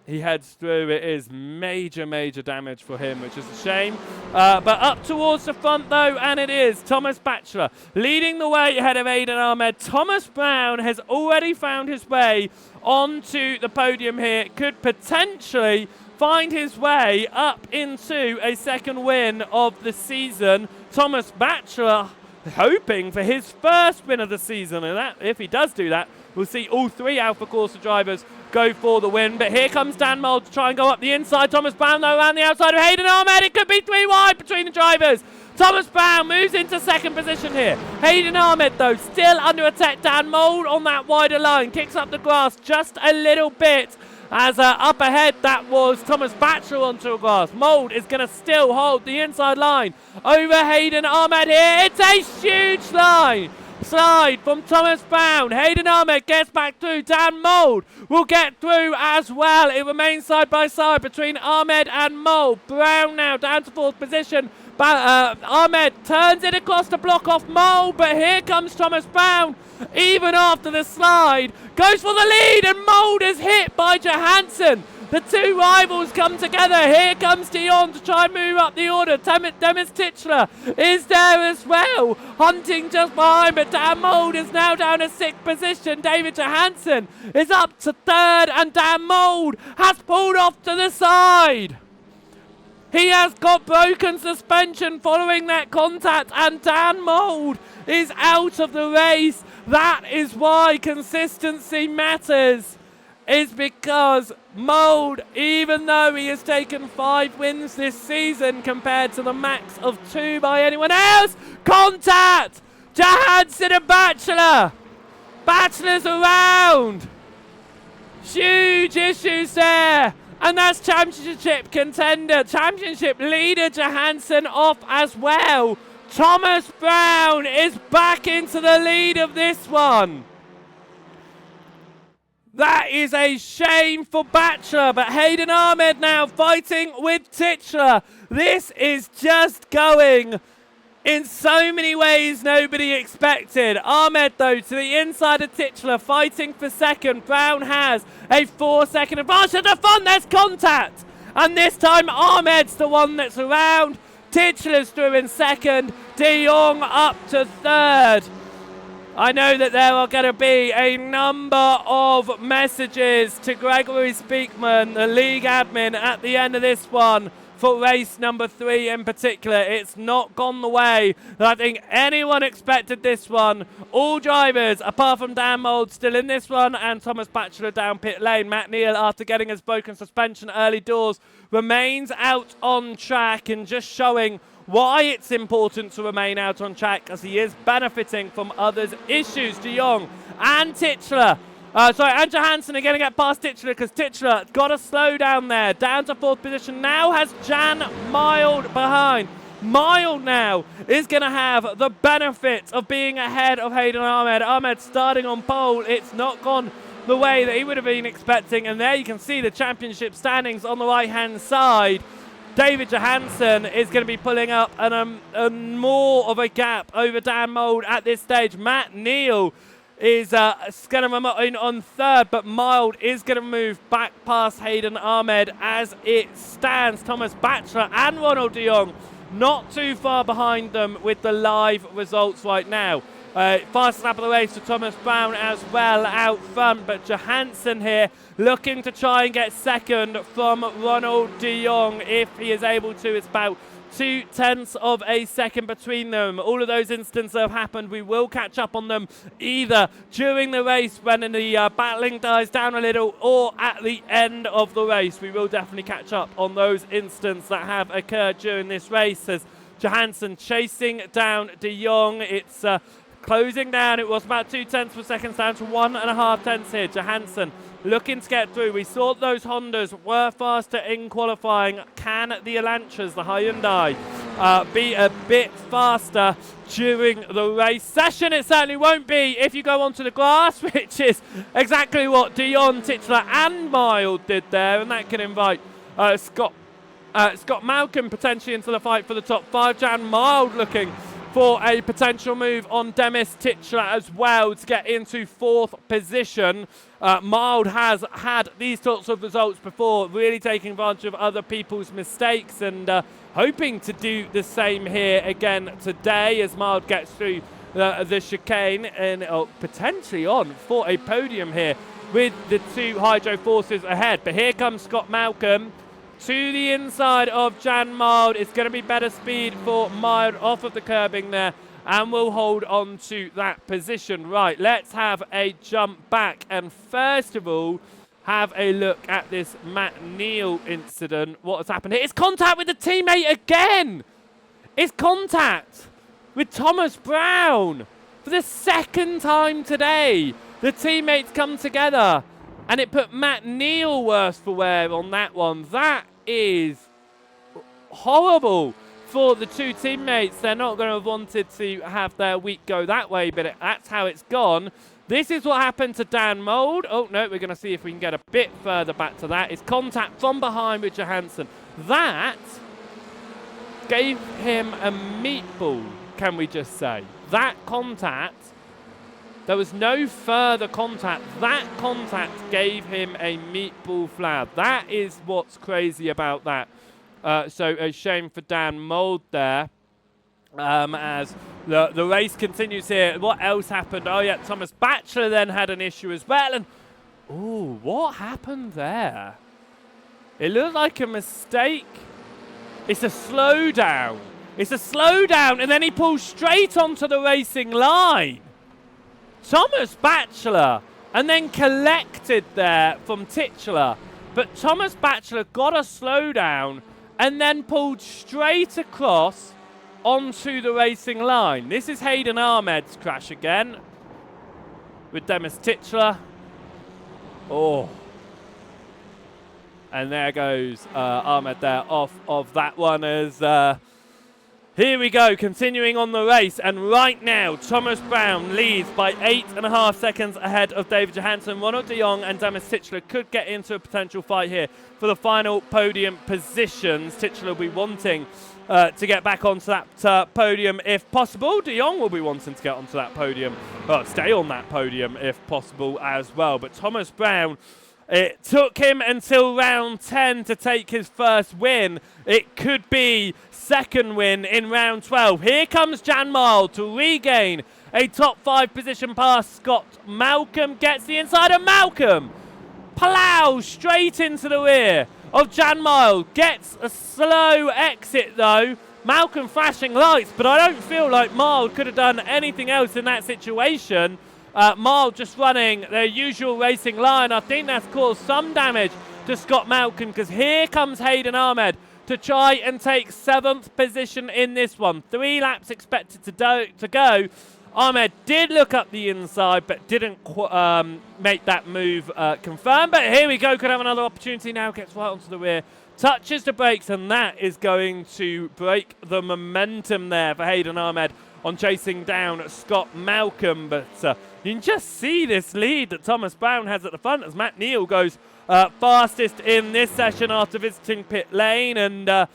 he heads through. It is major, major damage for him, which is a shame. But up towards the front, though, and it is Thomas Batchelor leading the way ahead of Aidan Ahmed. Thomas Brown has already found his way onto the podium here. Could potentially find his way up into a second win of the season. Thomas Batchelor hoping for his first win of the season, and that, if he does do that, we'll see all 3 Alpha Corsa drivers go for the win. But here comes Dan Mould to try and go up the inside. Thomas Brown, though, around the outside of Aidan Ahmed. It could be 3 wide between the drivers. Thomas Brown moves into 2nd position here. Aidan Ahmed, though, still under attack. Dan Mould on that wider line, kicks up the grass just a little bit. As up ahead, that was Thomas Batchelor onto the grass. Mould is going to still hold the inside line over Aidan Ahmed here. It's a huge slide from Thomas Brown. Aidan Ahmed gets back through. Dan Mould will get through as well. It remains side by side between Ahmed and Mould. Brown now down to 4th position. Ahmed turns it across to block off Mould, but here comes Thomas Brown. Even after the slide, goes for the lead, and Mould is hit by Johansson. The 2 rivals come together. Here comes Dion to try and move up the order. Demis Titchler is there as well, hunting just behind, but Dan Mould is now down to 6th position. David Johansson is up to 3rd, and Dan Mould has pulled off to the side. He has got broken suspension following that contact, and Dan Mould is out of the race. That is why consistency matters, is because Mould, even though he has taken 5 wins this season compared to the max of 2 by anyone else, contact! Johansson and Batchelor! Batchelor's around! Huge issues there! And that's championship contender, championship leader Johansson off as well. Thomas Brown is back into the lead of this one. That is a shame for Batchelor, but Aidan Ahmed now fighting with Titchler. This is just going in so many ways nobody expected. Ahmed, though, to the inside of Titchler, fighting for 2nd. Brown has a 4-second advantage at the front. There's contact. And this time Ahmed's the one that's around. Titchler's through in 2nd. De Jong up to 3rd. I know that there are going to be a number of messages to Gregory Speakman, the league admin, at the end of this one for race number 3 in particular. It's not gone the way that I think anyone expected this one. All drivers, apart from Dan Mould, still in this one, and Thomas Batchelor down pit lane. Matt Neal, after getting his broken suspension early doors, remains out on track, and just showing why it's important to remain out on track, as he is benefiting from others' issues. De Jong and Titchler. And Johansson are going to get past Titchler, because Titchler got a slow down there. Down to 4th position. Now has Jan Mild behind. Mild now is going to have the benefit of being ahead of Aidan Ahmed. Ahmed starting on pole. It's not gone the way that he would have been expecting. And there you can see the championship standings on the right-hand side. David Johansson is going to be pulling up more of a gap over Dan Mould at this stage. Matt Neal is going to remain on third, but Mild is going to move back past Hayden Ahmed as it stands. Thomas Batchelor and Ronald de Jong not too far behind them with the live results right now. Fastest lap of the race to Thomas Brown as well out front, but Johansson here looking to try and get second from Ronald de Jong if he is able to. It's about 0.2 of a second between them. All of those instances have happened. We will catch up on them either during the race when the battling dies down a little, or at the end of the race. We will definitely catch up on those instances that have occurred during this race as Johansson chasing down de Jong. It's closing down. It was about 0.2 of a second down to 1.5 tenths here. Johansson looking to get through. We saw those Hondas were faster in qualifying. Can the Elantras, the Hyundai, be a bit faster during the race session? It certainly won't be if you go onto the grass, which is exactly what Dion, Titchler and Mild did there, and that can invite Scott Malcolm potentially into the fight for the top 5. Jan Mild looking for a potential move on Demis Titchler as well to get into 4th position. Mild has had these sorts of results before, really taking advantage of other people's mistakes and hoping to do the same here again today as Mild gets through the chicane and potentially on for a podium here with the 2 Hydro Forces ahead. But here comes Scott Malcolm to the inside of Jan Mild. It's going to be better speed for Mild off of the curbing there, and we'll hold on to that position. Right, let's have a jump back, and first of all, have a look at this Matt Neal incident. What has happened here? It's contact with the teammate again! It's contact with Thomas Brown for the 2nd time today. The teammates come together, and it put Matt Neal worse for wear on that one. That is horrible for the 2 teammates. They're not going to have wanted to have their week go that way, but that's how it's gone. This is what happened to Dan Mould. Oh, no, we're going to see if we can get a bit further back to that. It's contact from behind with Johansson. That gave him a meatball, can we just say. That contact, there was no further contact. That contact gave him a meatball flab. That is what's crazy about that. So a shame for Dan Mould there. As the race continues here. What else happened? Oh yeah, Thomas Batchelor then had an issue as well. And oh, what happened there? It looked like a mistake. It's a slowdown. It's a slowdown, and then he pulls straight onto the racing line. Thomas Batchelor, and then collected there from Titchler. But Thomas Batchelor got a slowdown and then pulled straight across onto the racing line. This is Hayden Ahmed's crash again with Demis Titchler. Oh. And there goes Ahmed there off of that one as... Here we go, continuing on the race, and right now Thomas Brown leads by 8.5 seconds ahead of David Johansson. Ronald de Jong and Demis Titchler could get into a potential fight here for the final podium positions. Titchler will be wanting to get back onto that podium if possible. De Jong will be wanting to get onto that podium, stay on that podium if possible as well. But Thomas Brown, it took him until round 10 to take his first win. It could be second win in round 12. Here comes Jan Mild to regain a top 5 position past Scott Malcolm. Gets the inside of Malcolm. Plows straight into the rear of Jan Mild. Gets a slow exit though. Malcolm flashing lights, but I don't feel like Mild could have done anything else in that situation. Mild just running their usual racing line. I think that's caused some damage to Scott Malcolm, because here comes Hayden Ahmed to try and take 7th position in this one. 3 laps expected to go. Ahmed did look up the inside, but didn't make that move confirm. But here we go, could have another opportunity now. Gets right onto the rear, touches the brakes, and that is going to break the momentum there for Hayden Ahmed on chasing down Scott Malcolm. But You can just see this lead that Thomas Brown has at the front as Matt Neal goes fastest in this session after visiting pit lane, and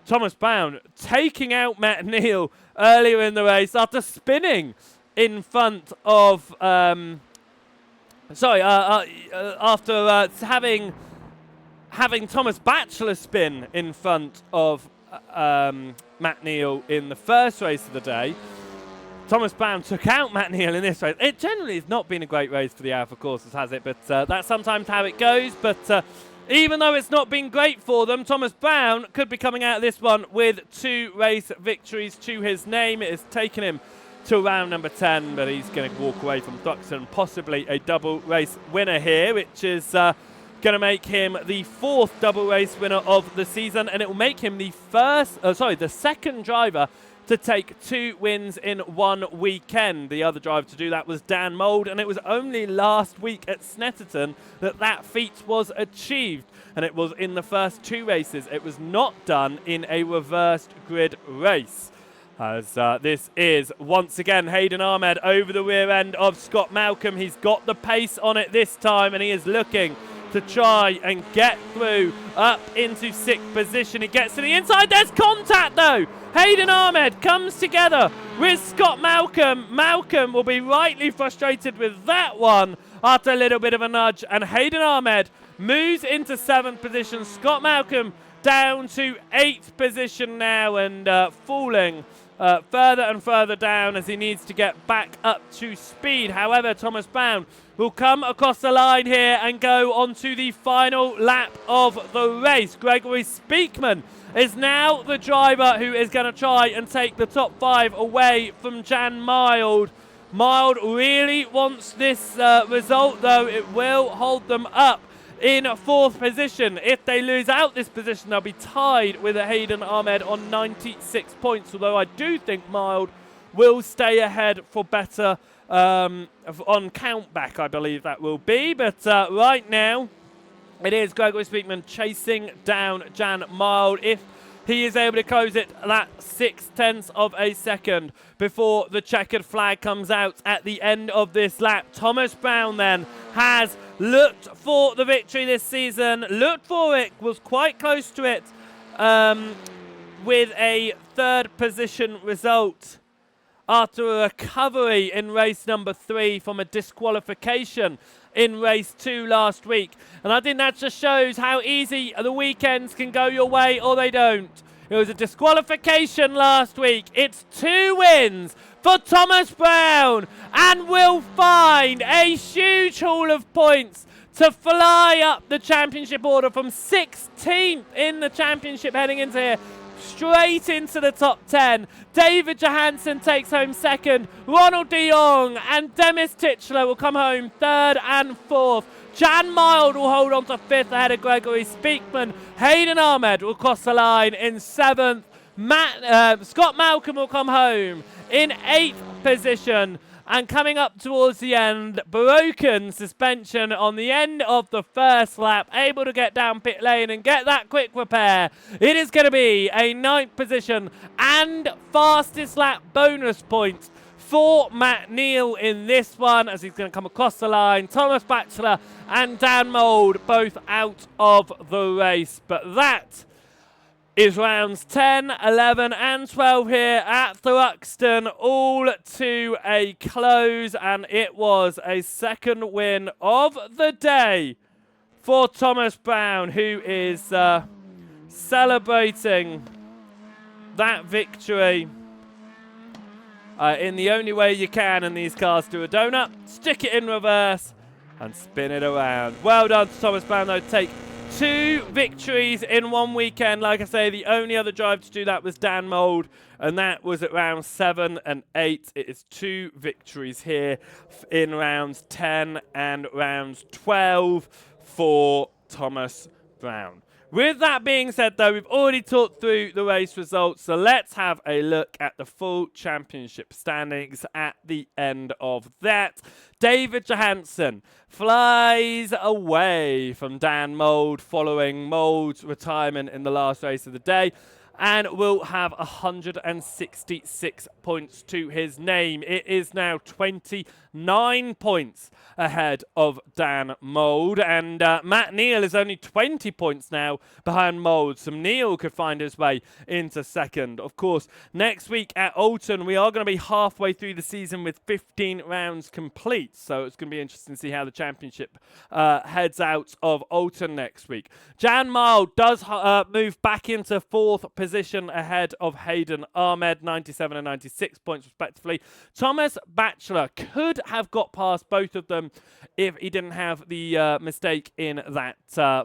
Thomas Brown taking out Matt Neal earlier in the race after spinning in front of after having Thomas Batchelor spin in front of Matt Neal in the first race of the day. Thomas Brown took out Matt Neal in this race. It generally has not been a great race for the Alpha courses, has it? But that's sometimes how it goes. But even though it's not been great for them, Thomas Brown could be coming out of this one with 2 race victories to his name. It has taken him to round number 10, but he's going to walk away from Thruxton, possibly a double race winner here, which is going to make him the 4th double race winner of the season, and it will make him the second driver to take 2 wins in one weekend. The other driver to do that was Dan Mould, and it was only last week at Snetterton that feat was achieved, and it was in the first 2 races. It was not done in a reversed grid race. As this is once again Hayden Ahmed over the rear end of Scott Malcolm. He's got the pace on it this time, and he is looking to try and get through up into 6th position. He gets to the inside. There's contact though. Hayden Ahmed comes together with Scott Malcolm. Malcolm will be rightly frustrated with that one after a little bit of a nudge, and Hayden Ahmed moves into 7th position. Scott Malcolm down to 8th position now, and falling further and further down as he needs to get back up to speed. However, Thomas Brown will come across the line here and go on to the final lap of the race. Gregory Speakman is now the driver who is going to try and take the top 5 away from Jan Mild. Mild really wants this result, though. It will hold them up in 4th position. If they lose out this position, they'll be tied with Hayden Ahmed on 96 points, although I do think Mild will stay ahead for better on countback, I believe that will be. But right now, it is Gregory Speakman chasing down Jan Mild. If he is able to close it that 0.6 of a second before the checkered flag comes out at the end of this lap. Thomas Brown then has looked for the victory this season, looked for it, was quite close to it with a 3rd position result after a recovery in race number 3 from a disqualification in race 2 last week. And I think that just shows how easy the weekends can go your way or they don't. It was a disqualification last week. It's 2 wins for Thomas Brown, and will find a huge haul of points to fly up the championship order from 16th in the championship heading into here, straight into the top 10. David Johansson takes home 2nd. Ronald de Jong and Demis Titchler will come home 3rd and 4th. Jan Mild will hold on to 5th ahead of Gregory Speakman. Hayden Ahmed will cross the line in 7th. Scott Malcolm will come home in 8th position. And coming up towards the end, broken suspension on the end of the first lap, able to get down pit lane and get that quick repair. It is going to be a 9th position and fastest lap bonus points for Matt Neal in this one, as he's going to come across the line. Thomas Batchelor and Dan Mould both out of the race. But that is rounds 10, 11 and 12 here at Thruxton, all to a close, and it was a 2nd win of the day for Thomas Brown, who is celebrating that victory in the only way you can in these cars. Do a donut, stick it in reverse and spin it around. Well done to Thomas Brown, though, to take 2 victories in one weekend. Like I say, the only other driver to do that was Dan Mould, and that was at rounds 7 and 8. It is 2 victories here in rounds 10 and rounds 12 for Thomas Brown. With that being said, though, we've already talked through the race results, so let's have a look at the full championship standings at the end of that. David Johansson flies away from Dan Mould following Mould's retirement in the last race of the day. and will have 166 points to his name. It is now 29 points ahead of Dan Mould, and Matt Neal is only 20 points now behind Mould, so Neal could find his way into second. Of course, next week at Alton, we are going to be halfway through the season with 15 rounds complete, so it's going to be interesting to see how the championship heads out of Alton next week. Jan Mild does move back into fourth position ahead of Hayden Ahmed, 97 and 96 points respectively. Thomas Batchelor could have got past both of them if he didn't have the mistake in that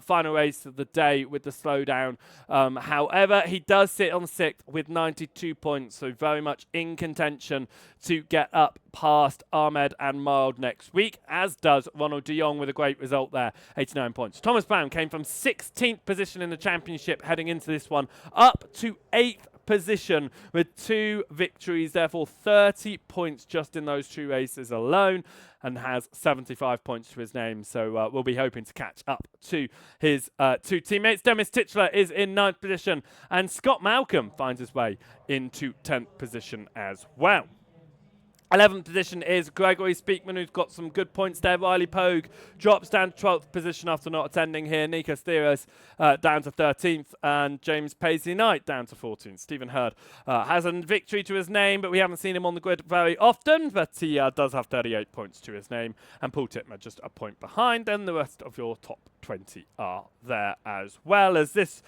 final race of the day with the slowdown. However, he does sit on sixth with 92 points, so very much in contention to get up past Ahmed and Mild next week, as does Ronald de Jong with a great result there, 89 points. Thomas Brown came from 16th position in the championship heading into this one, up to 8th position with 2 victories, therefore 30 points just in those 2 races alone, and has 75 points to his name, so we'll be hoping to catch up to his 2 teammates. Demis Titchler is in 9th position, and Scott Malcolm finds his way into 10th position as well. 11th position is Gregory Speakman, who's got some good points there. Riley Pogue drops down to 12th position after not attending here. Nikos Theros down to 13th, and James Paisley Knight down to 14th. Stephen Hurd has a victory to his name, but we haven't seen him on the grid very often, but he does have 38 points to his name, and Paul Titmer just a point behind, and the rest of your top 20 are there as well, as this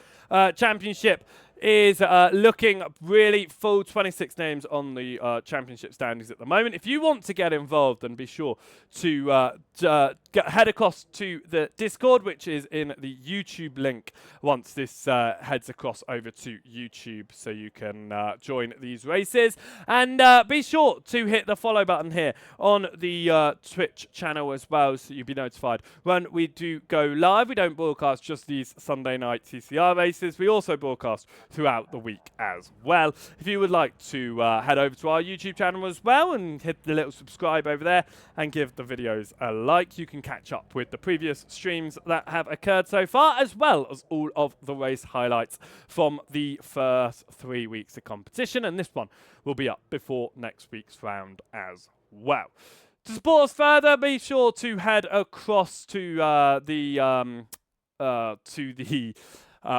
championship is looking really full. 26 names on the championship standings at the moment. If you want to get involved, then be sure to head across to the Discord, which is in the YouTube link once this heads across over to YouTube, so you can join these races. And be sure to hit the follow button here on the Twitch channel as well, so you'll be notified when we do go live. We don't broadcast just these Sunday night TCR races. We also broadcast throughout the week as well. If you would like to head over to our YouTube channel as well and hit the little subscribe over there and give the videos a like, you can catch up with the previous streams that have occurred so far, as well as all of the race highlights from the first 3 weeks of competition, and this one will be up before next week's round as well. To support us further, be sure to head across to the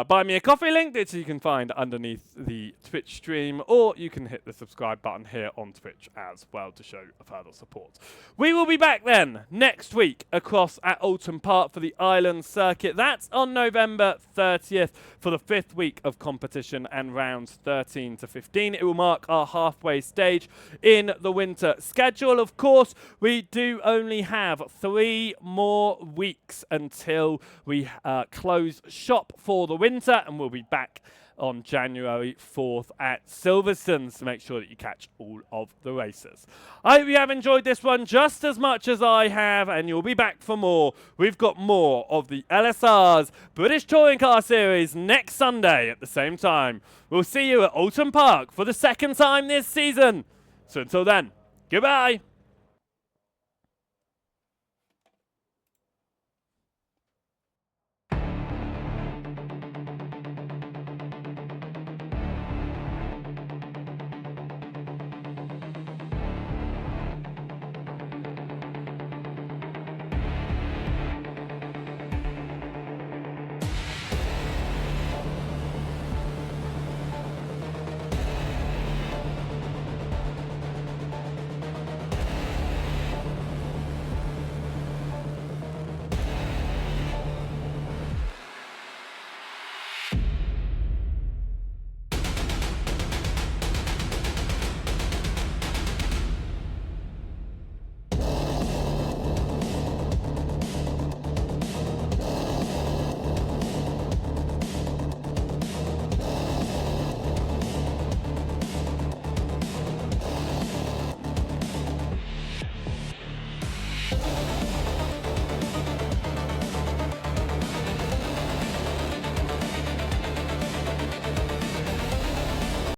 Buy Me a Coffee link that you can find underneath the Twitch stream, or you can hit the subscribe button here on Twitch as well to show further support. We will be back then next week across at Alton Park for the Island Circuit. That's on November 30th for the 5th week of competition and rounds 13 to 15. It will mark our halfway stage in the winter schedule. Of course, we do only have 3 more weeks until we close shop for the winter, and we'll be back on January 4th at Silverstone, so make sure that you catch all of the races. I hope you have enjoyed this one just as much as I have, and you'll be back for more. We've got more of the LSR's British Touring Car Series next Sunday at the same time. We'll see you at Alton Park for the 2nd time this season. So until then, goodbye.